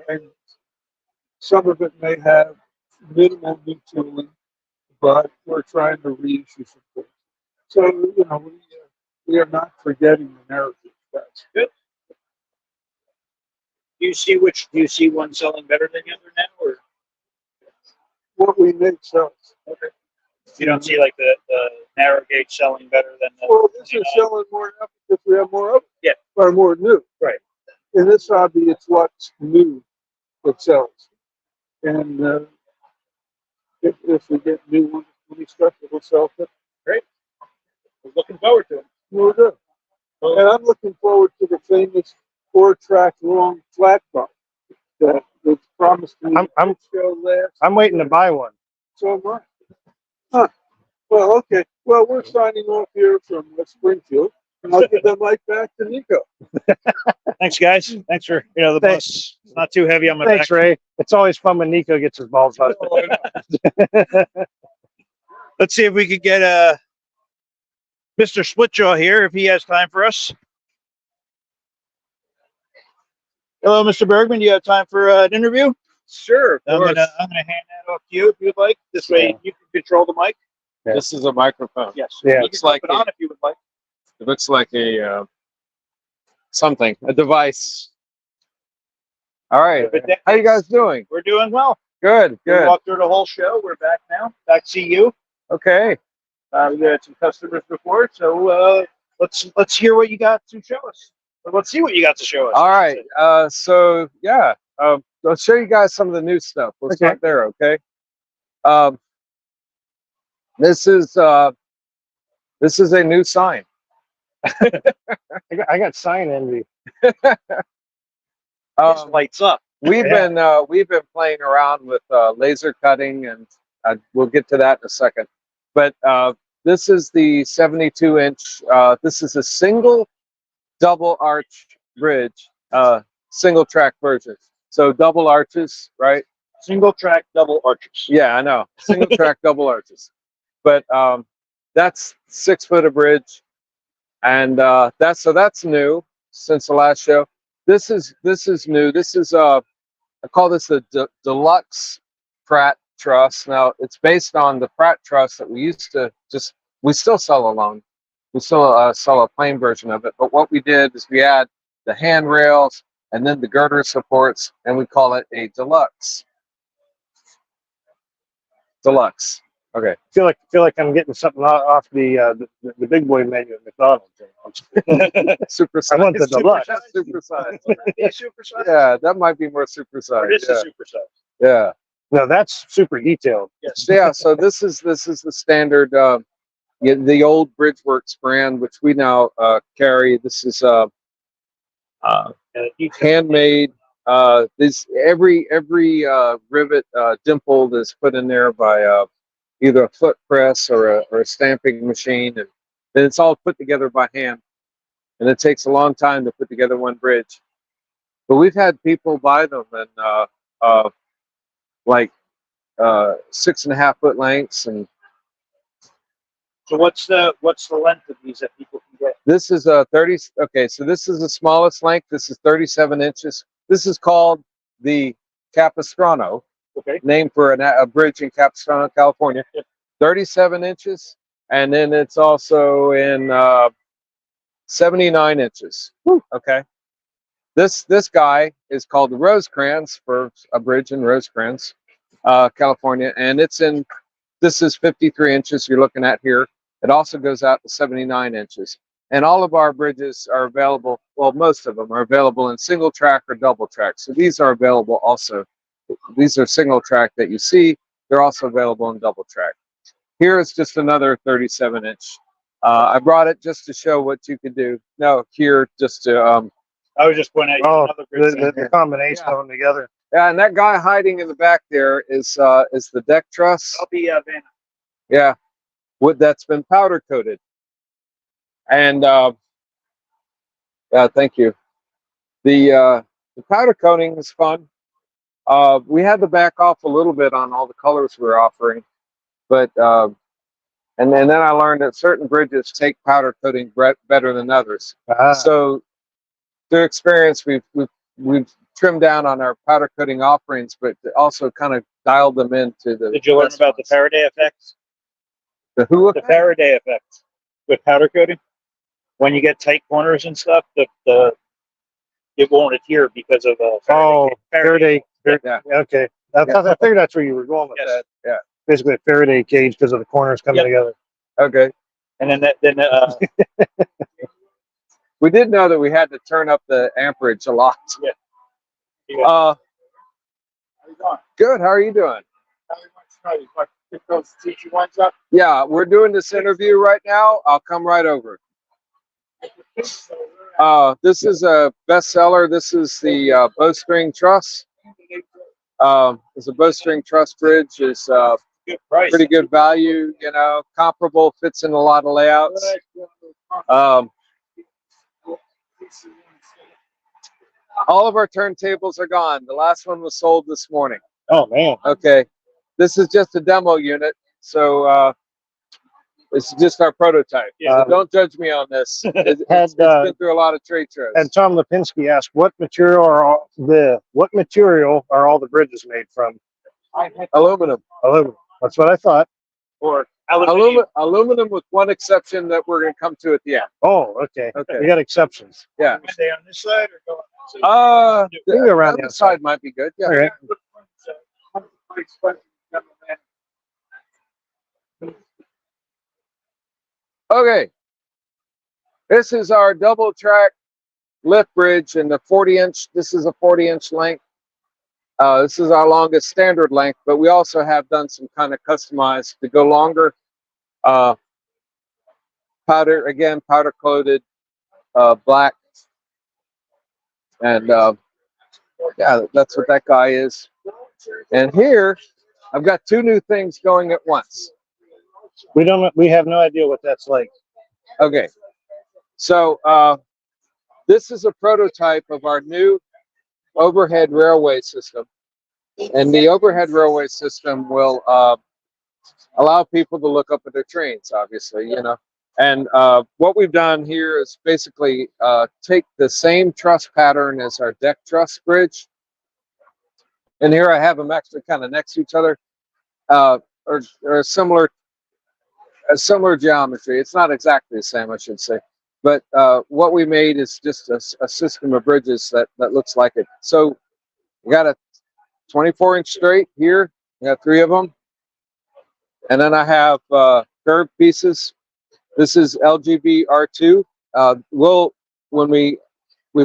And some of it may have minimal new tooling, but we're trying to reissue some things. So, you know, we are not forgetting the narrative. That's Good. Do you see one selling better than the other now, or what we make sells. okay. You don't see like the narrow gauge selling better than the Well, this is 29? selling more now because we have more of it. Yeah. Or more new. Right. In this hobby, it's what's new that sells. And if we get new stuff, it will sell. Great. We're looking forward to it. We'll do. And I'm looking forward to the famous 4-track long flat bar that was promised to me. I'm waiting to buy one. So am I. Huh. Well, okay. Well, we're signing off here from Springfield, and I'll give the mic back to Nico. Thanks, guys. Thanks for the Thanks. bus. It's not too heavy on my Thanks, back. Ray. It's always fun when Nico gets his balls busted. Let's see if we could get Mr. Splitjaw here if he has time for us. Hello, Mr. Bergman. Do you have time for an interview? Sure. I'm gonna hand that off to you if you'd like. This way you can control the mic. Yeah. This is a microphone. Yes. Yeah. You Looks can like flip it on if you would like. It looks like a something, a device. All right. But How you guys doing? We're doing well. Good. We Good. walked through the whole show. We're back now. Back to you. Okay. We had some customers before, so let's hear what you got to show us. Or let's see what you got to show us. All right. So yeah, I'll show you guys some of the new stuff. Let's start there. Okay. This is a new sign. I got sign envy. This lights up. We've been playing around with laser cutting, and we'll get to that in a second. But this is the 72-inch. This is a single double arch bridge, single track version. So double arches, right? Single track, double arches. Yeah, I know. Single track, double arches. But that's 6 foot of bridge, and that's new since the last show. This is new. This is I call this the deluxe Pratt truss. Now it's based on the Pratt truss that we used to we still sell alone. We still sell a plain version of it. But what we did is we add the handrails and then the girder supports, and we call it a deluxe. Deluxe. Okay. Feel like I'm getting something off the big boy menu at McDonald's. Super size. I want the deluxe. Super size. Super size. Yeah, that might be more super size. Or this Yeah. is super size. Yeah. No, that's super detailed. Yes. Yeah. So this is the standard, the old Bridgeworks brand, which we now carry. This is handmade. This every rivet dimple is put in there by either a foot press or a stamping machine, and then it's all put together by hand. And it takes a long time to put together one bridge. But we've had people buy them in like 6.5 foot lengths, and So what's the length of these that people can get? this is a 30. Okay, so this is the smallest length. This is 37 inches. This is called the Capistrano, Okay. named for a bridge in Capistrano, California. 37 inches, and then it's also in 79 inches. Okay. This guy is called the Rosecrans, for a bridge in Rosecrans, California, and this is 53 inches you're looking at here. It also goes out to 79 inches. And all of our bridges are available, well, most of them are available in single track or double track. So these are available also. These are single track that you see. They're also available in double track. Here is just another 37 inch. I brought it just to show what you could do. No, here just to I was just pointing out another bridge. The combination of them together. yeah, and that guy hiding in the back there is the deck truss. I'll be Van. Yeah, wood that's been powder coated. And yeah, thank you. The powder coating is fun. We had to back off a little bit on all the colors we were offering, but and then I learned that certain bridges take powder coating better than others. So through experience, we've trimmed down on our powder coating offerings, but also kind of dialed them into the. Did you learn about the Faraday effect? The who? The Faraday effect. with powder coating. When you get tight corners and stuff, the it won't adhere because of Faraday. Yeah. Okay. I figured that's where you were going with Yes. that. Yeah. Basically a Faraday cage because of the corners coming Yep. together. Okay. And then We did know that we had to turn up the amperage a lot. Yeah. Good. How are you doing? Pick those teacher ones up. Yeah, we're doing this interview right now. I'll come right over. This is a bestseller. This is the bowstring truss. It's a bowstring truss bridge. Is good price. pretty good value. You know, comparable. Fits in a lot of layouts. All of our turntables are gone. The last one was sold this morning. Oh man. Okay, this is just a demo unit, so it's just our prototype. Yeah. So don't judge me on this. It's Had, been through a lot of trade shows. And Tom Lipinski asked, what material are all the bridges made from? Aluminum. Aluminum. That's what I thought. Or aluminium. Aluminum with one exception that we're going to come to at the end. Oh, okay. Okay. We got exceptions. Yeah. Stay on this side or go on We can go around the the other side might be good. Yeah. All right. Okay. This is our double track lift bridge and the 40-inch. This is a 40-inch length. This is our longest standard length, but we also have done some kind of customized to go longer. Powder coated, black. And yeah, that's what that guy is. And here, I've got two new things going at once. We have no idea what that's like. Okay. So this is a prototype of our new overhead railway system. And the overhead railway system will allow people to look up at their trains, obviously, you know. And what we've done here is basically take the same truss pattern as our deck truss bridge. And here I have them actually kind of next to each other, or a similar geometry. It's not exactly the same, I should say. But what we made is just a system of bridges that looks like it. So we got a 24-inch straight here. We got 3 of them. And then I have curved pieces. This is LGB R2. When we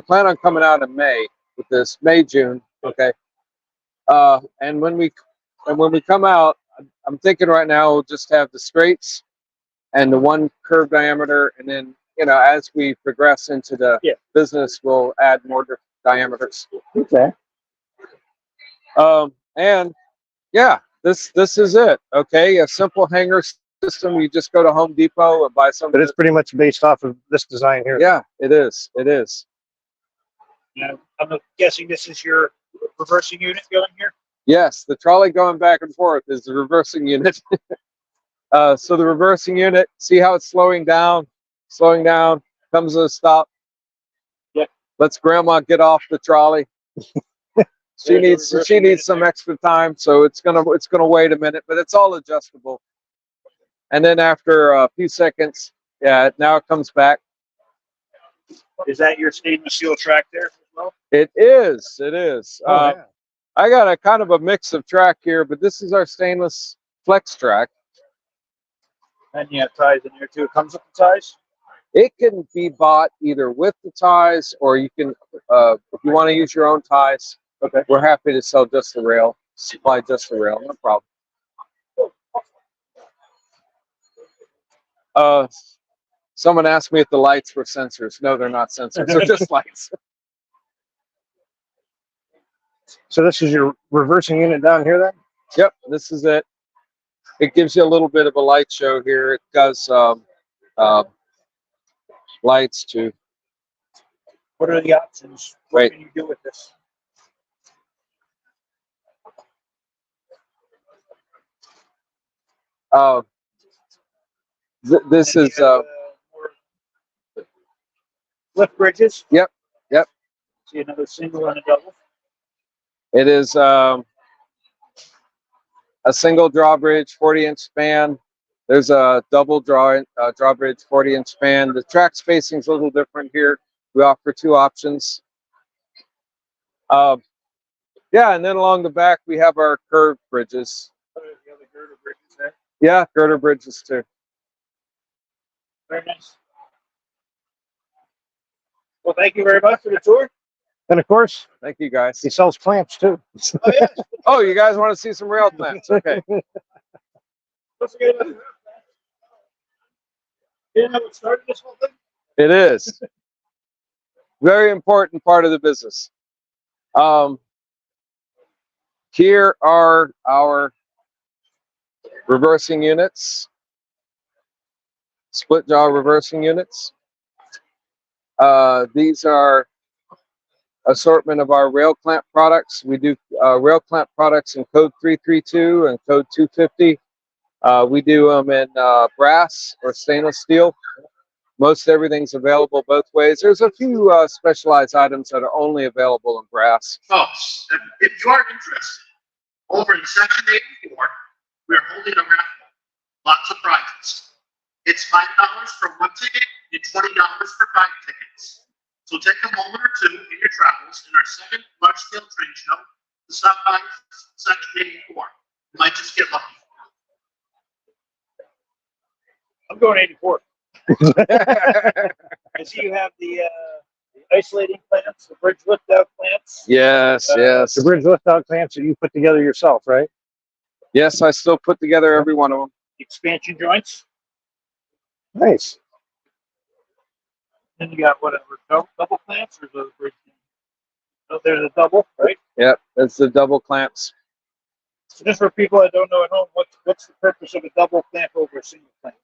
plan on coming out in May with this, June, okay. And when we come out, I'm thinking right now we'll just have the straights and the one curved diameter, and then as we progress into the business, we'll add more diameters. Okay. And yeah, this is it. Okay, a simple hanger system. You just go to Home Depot and buy something. But it's pretty much based off of this design here. Yeah, it is. It is. Now, I'm guessing this is your reversing unit going here? Yes, the trolley going back and forth is the reversing unit. So the reversing unit, see how it's slowing down, comes to a stop. Yep. Lets grandma get off the trolley. She needs some extra time, so it's gonna wait a minute, but it's all adjustable. And then after a few seconds, yeah, now it comes back. Is that your stainless steel track there as well? It is. It is. Oh, yeah. I got a kind of a mix of track here, but this is our stainless flex track. And you have ties in here too. It comes with the ties? It can be bought either with the ties, or you can, if you want to use your own ties. Okay. We're happy to sell just the rail, supply just the rail, no problem. Someone asked me if the lights were sensors. No, they're not sensors. They're just lights. So this is your reversing unit down here then? Yep, this is it. It gives you a little bit of a light show here. It does lights too. What are the options? What Wait. can you do with this? This is lift bridges. Yep. See another single and a double. It is a single drawbridge, 40-inch span. There's a double drawbridge 40-inch span. The track spacing is a little different here. We offer 2 options. Yeah, and then along the back we have our curved bridges. Yeah, girder bridges too. Very nice. Well, thank you very much for the tour. And of course, Thank you guys. he sells clamps too. Oh, yeah. Oh, you guys want to see some rail clamps? Okay. Don't forget about you know what started this whole thing? It is. Very important part of the business. Here are our reversing units, split jaw reversing units. These are assortment of our rail clamp products. We do rail clamp products in code 332 and code 250. We do them in brass or stainless steel. Most everything's available both ways. There's a few specialized items that are only available in brass. Folks, if you are interested, over in section 84, we're holding a raffle. Lots of prizes. It's $5 for 1 ticket and $20 for 5 tickets. So take a moment or two in your travels in our second large-scale train show to stop by section 84. You might just get lucky. I'm going 84. I see you have the isolating clamps, the bridge lift out clamps. Yes, yes. The bridge lift out clamps that you put together yourself, right? Yes, I still put together every one of them. Expansion joints. Nice. Then you got whatever double clamps or the bridge. Oh, there's a double, right? Yep, that's the double clamps. So just for people that don't know at home, what's the purpose of a double clamp over a single clamp?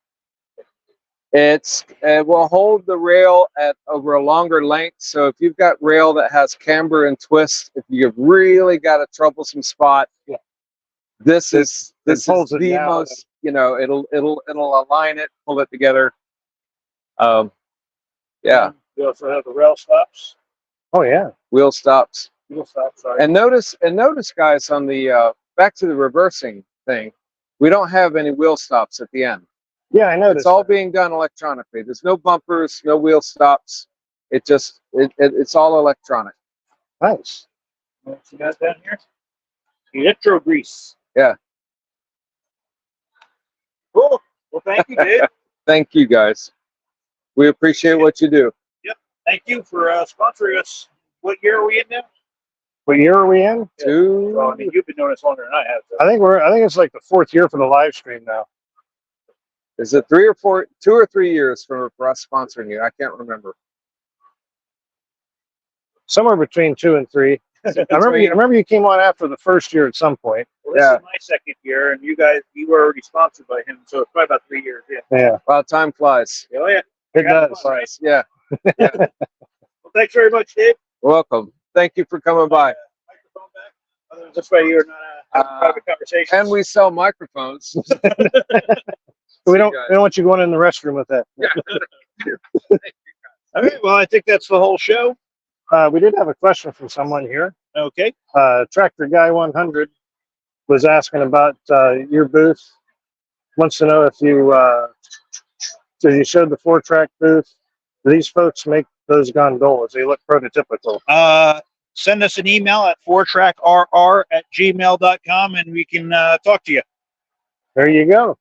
It will hold the rail at over a longer length. So if you've got rail that has camber and twist, if you've really got a troublesome spot, yeah, this is holds it the down most. You know, it'll align it, pull it together. Yeah. We also have the rail stops. Oh yeah. Wheel stops. Wheel stops. Sorry. And notice, guys, on the back to the reversing thing, we don't have any wheel stops at the end. Yeah, I noticed. It's all being done electronically. There's no bumpers, no wheel stops. It's all electronic. Nice. What you got down here? Electro grease. Yeah. Cool. Well, thank you, Dave. Thank you, guys. We appreciate what you do. Yep. Thank you for sponsoring us. What year are we in now? What year are we in? Well, I mean, you've been doing this longer than I have. So. I think it's like the 4th year for the live stream now. Is it 2 or 3 years for us sponsoring you? I can't remember. Somewhere between 2 and 3. I remember you came on after the 1st year at some point. Well, this is my 2nd year, and you were already sponsored by him, so it's probably about 3 years. Yeah. Yeah. Wow, time flies. Oh yeah. It does. Fun, right? Yeah. Well, thanks very much, Dave. Welcome. Thank you for coming by. Microphone back. Otherwise, this way you're not having a private conversation. And we sell microphones. We don't want you going in the restroom with that. Yeah. All right. Well, I think that's the whole show. We did have a question from someone here. Okay. Tractor Guy 100 was asking about your booth. Wants to know if you so you showed the 4-track booth. Do these folks make those gondolas? They look prototypical. Send us an email at 4trackrr@gmail.com and we can talk to you. There you go.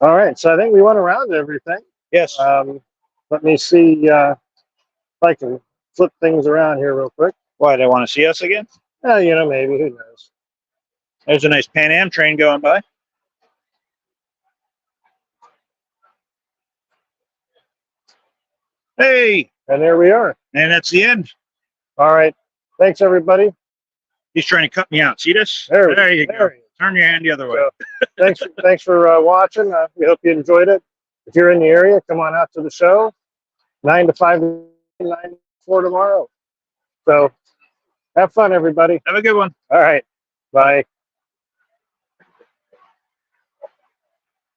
All right. So I think we went around everything. Yes. Let me see if I can flip things around here real quick. Why, they want to see us again? Maybe. Who knows? There's a nice Pan Am train going by. Hey, And there we are. and that's the end. All right. Thanks, everybody. He's trying to cut me out. See this? There you go. he is. Turn your hand the other way. So, thanks for watching. We hope you enjoyed it. If you're in the area, come on out to the show. 9 to 5, 9 to 4 tomorrow. So have fun, everybody. Have a good one. All right. Bye.